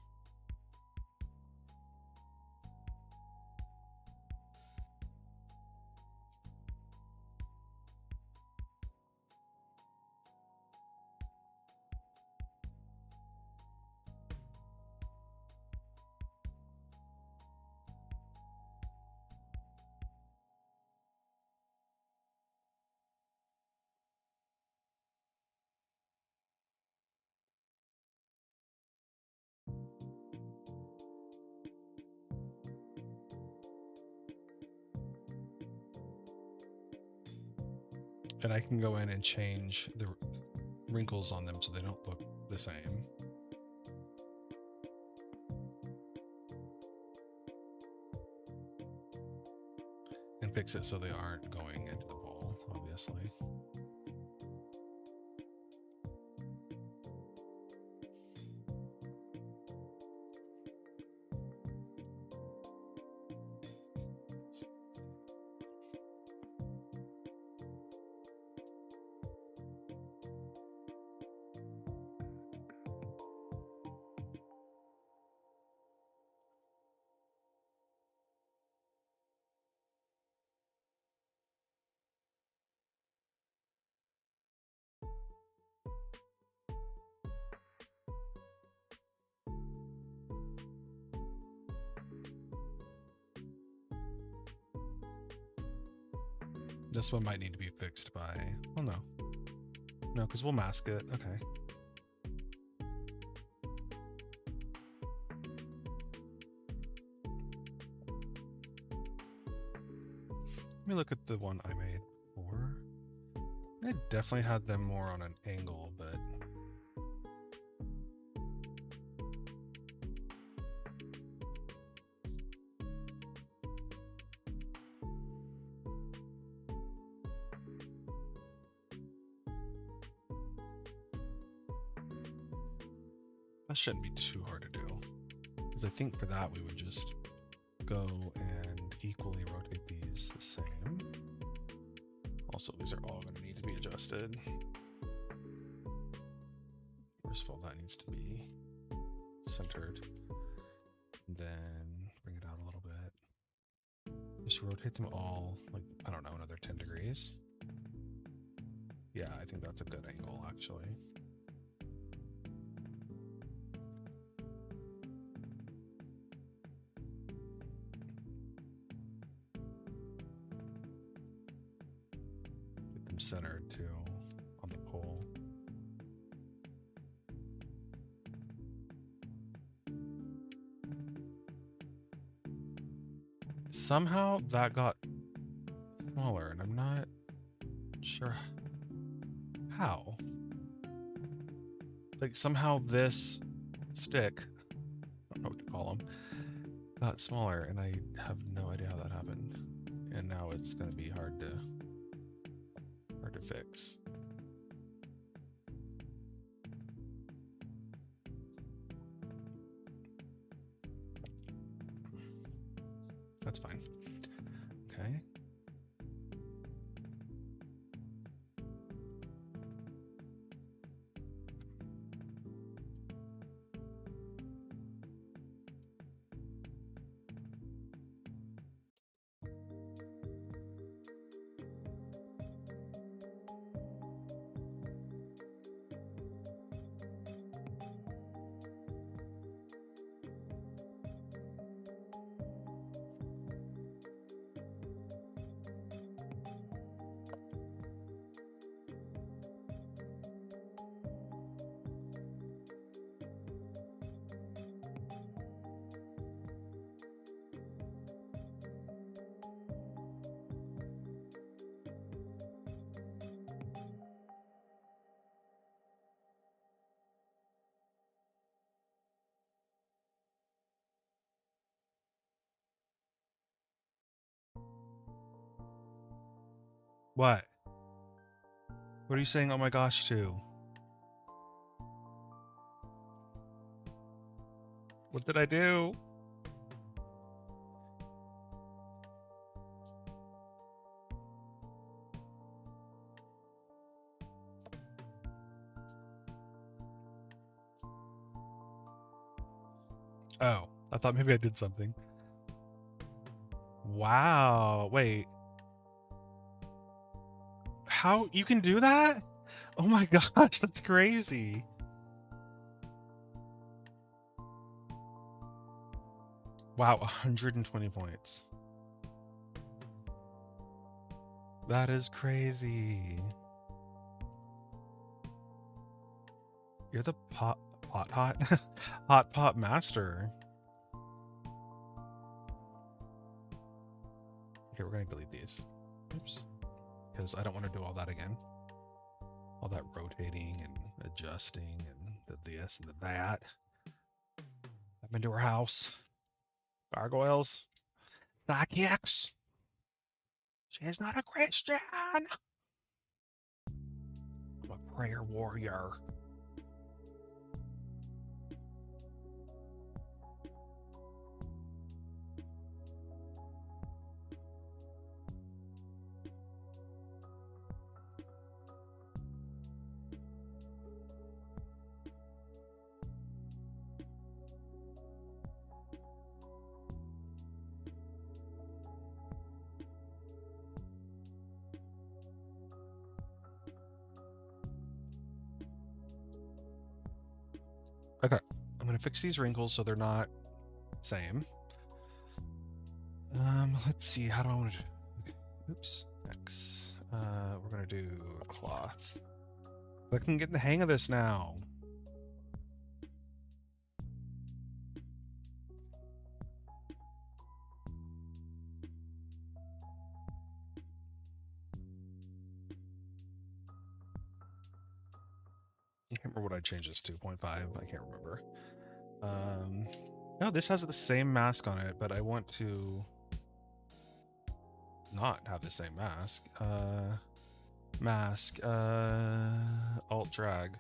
And I can go in and change the wrinkles on them so they don't look the same. And fix it so they aren't going into the bowl, obviously. This one might need to be fixed by, well, no. No, because we'll mask it. Okay. Let me look at the one I made before. I definitely had them more on an angle, but that shouldn't be too hard to do. Because I think for that we would just go and equally rotate these the same. Also, these are all going to need to be adjusted. First of all, that needs to be centered. And then bring it out a little bit. Just rotate them all, like, I don't know, another 10 degrees. Yeah, I think that's a good angle, actually. Get them centered, too, on the pole. Somehow that got smaller, and I'm not sure how. Like, somehow this stick, I don't know what to call them, got smaller, and I have no idea how that happened. And now it's going to be hard to fix. That's fine. Okay. What? What are you saying, oh my gosh, to? What did I do? Oh, I thought maybe I did something. Wow, wait. How? You can do that? Oh my gosh, that's crazy. Wow, 120 points. That is crazy. You're the hot pot master. Okay, we're gonna delete these. Oops. Because I don't want to do all that again. All that rotating and adjusting and the this and the that. I've been to her house. Gargoyles. Psychics. She is not a Christian. I'm a prayer warrior. Okay, I'm gonna fix these wrinkles so they're not same. Let's see, how do I want to do? Okay. Oops, X. We're gonna do cloth. I can get the hang of this now. I can't remember what I changed this to, 0.5, I can't remember. No, this has the same mask on it, but I want to not have the same mask. Alt drag.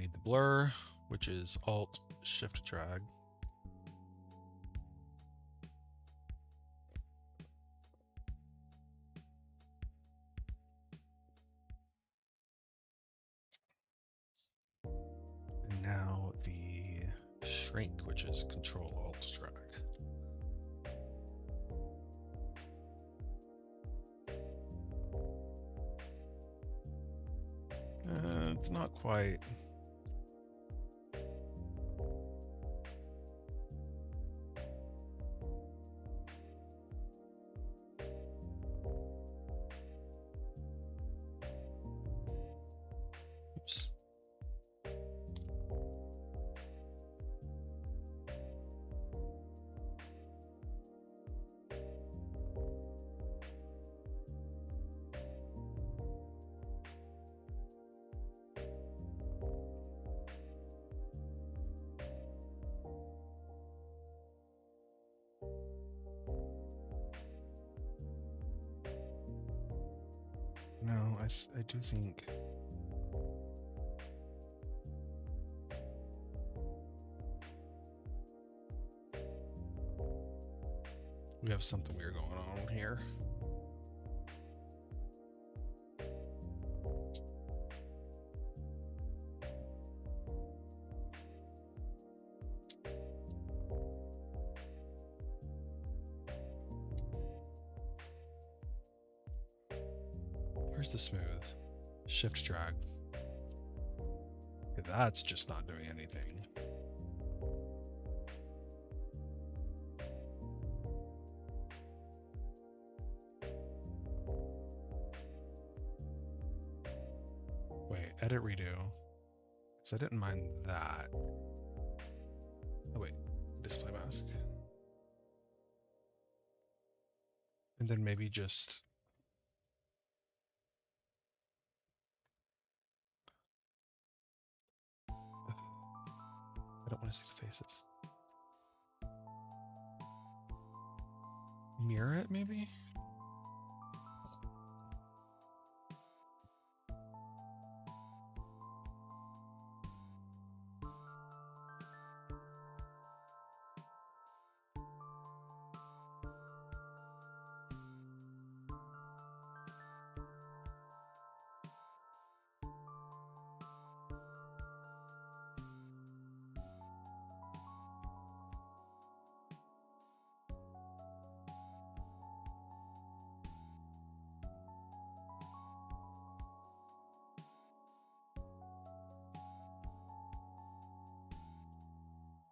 need the blur, which is Alt Shift drag. And now the shrink, which is Control Alt drag. It's not quite. Oops. No, I do think we have something weird going on here. Where's the smooth? Shift drag. Okay, that's just not doing anything. Wait, edit redo. So I didn't mind that. Oh wait, display mask. And then maybe just I don't want to see the faces. Mirror it, maybe?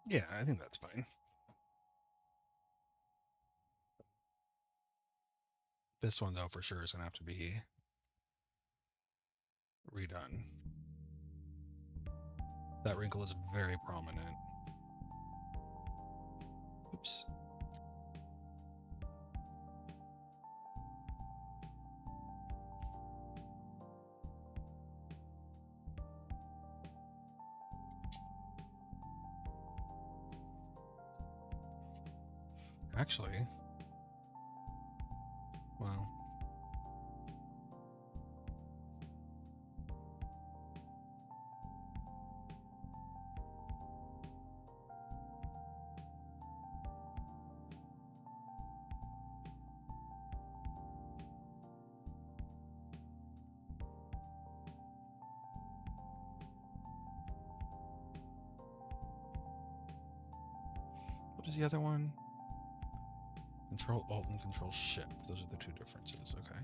Yeah, I think that's fine. This one, though, for sure is going to have to be redone. That wrinkle is very prominent. Oops. Actually, well, what is the other one? Control Alt and Control Shift. Those are the two differences. Okay.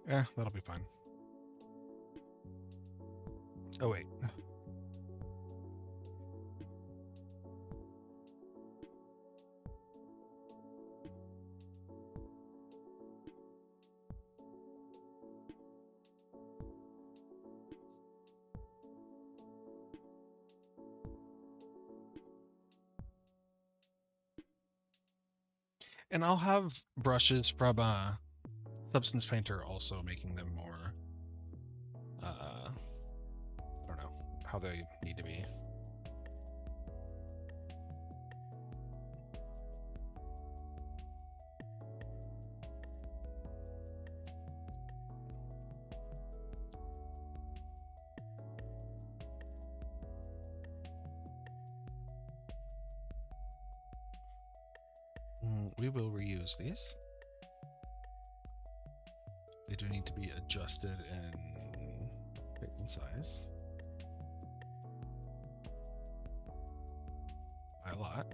Yeah, that'll be fine. Oh, wait. And I'll have brushes from Substance Painter also making them more, I don't know, how they need to be. We will reuse these. They do need to be adjusted in size by a lot.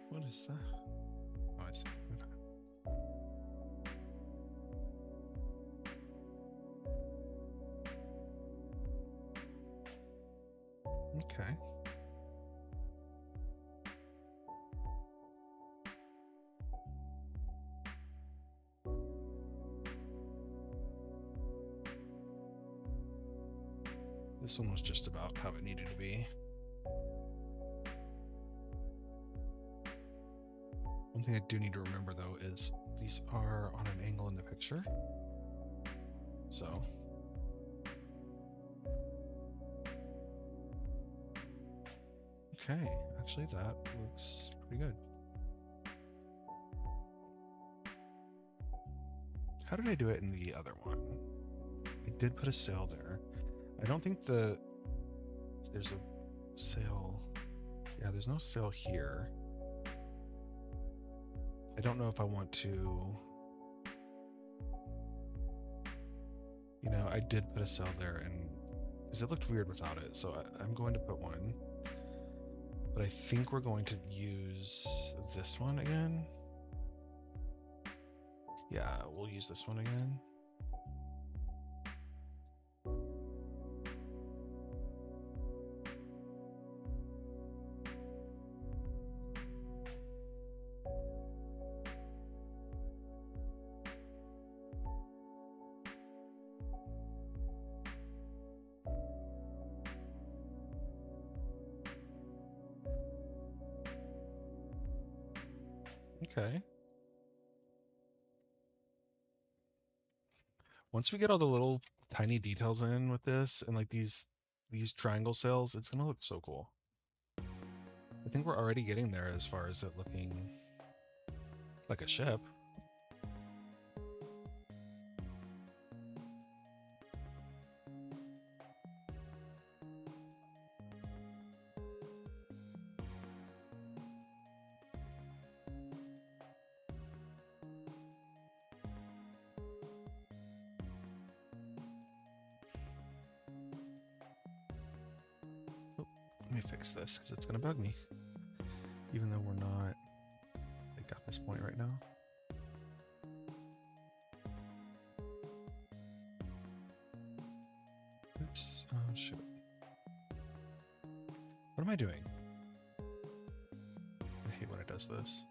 What is that? Oh, I see. Okay. Okay. This one was just about how it needed to be. One thing I do need to remember though is these are on an angle in the picture. So okay, actually that looks pretty good. How did I do it in the other one? I did put a sail there. I don't think there's a sail. Yeah, there's no sail here. I don't know if I want to, you know, I did put a sail there and because it looked weird without it. So I'm going to put one, but I think we're going to use this one again. Yeah, we'll use this one again. Okay. Once we get all the little tiny details in with this and like these triangle sails, it's gonna look so cool. I think we're already getting there as far as it looking like a ship. Let me fix this because it's gonna bug me. Even though we're not like at this point right now. Oops. Oh shoot. What am I doing? I hate when it does this.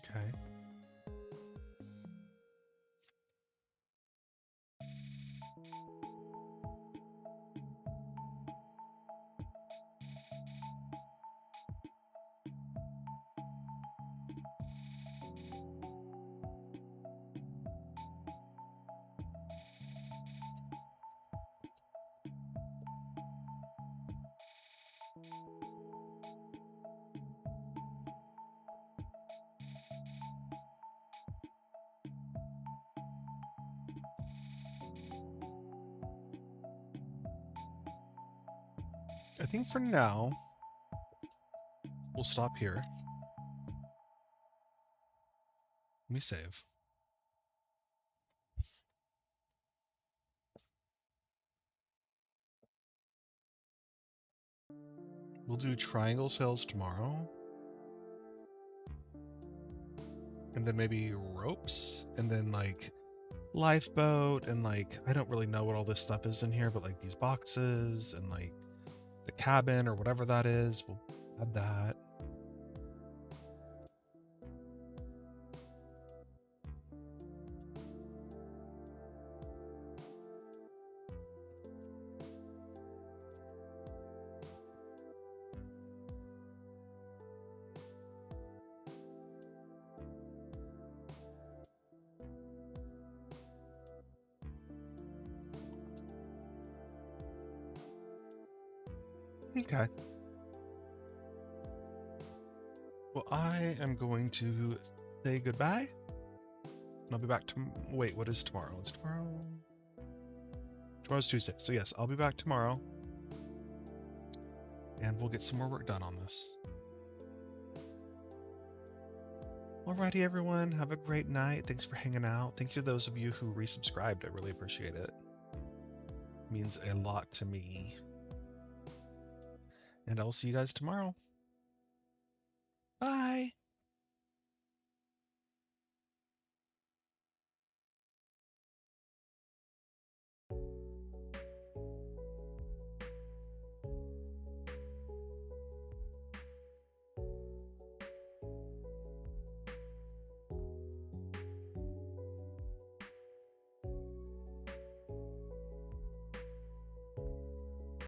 Okay. I think for now, we'll stop here. Let me save. We'll do triangle sails tomorrow. And then maybe ropes, and then like lifeboat, and like I don't really know what all this stuff is in here, but like these boxes and like the cabin or whatever that is, we'll add that. Okay. Well, I am going to say goodbye. And I'll be back to... Wait, what is tomorrow? Is tomorrow... Tomorrow's Tuesday. So yes, I'll be back tomorrow. And we'll get some more work done on this. Alrighty, everyone. Have a great night. Thanks for hanging out. Thank you to those of you who resubscribed. I really appreciate it. It means a lot to me. And I'll see you guys tomorrow. Bye.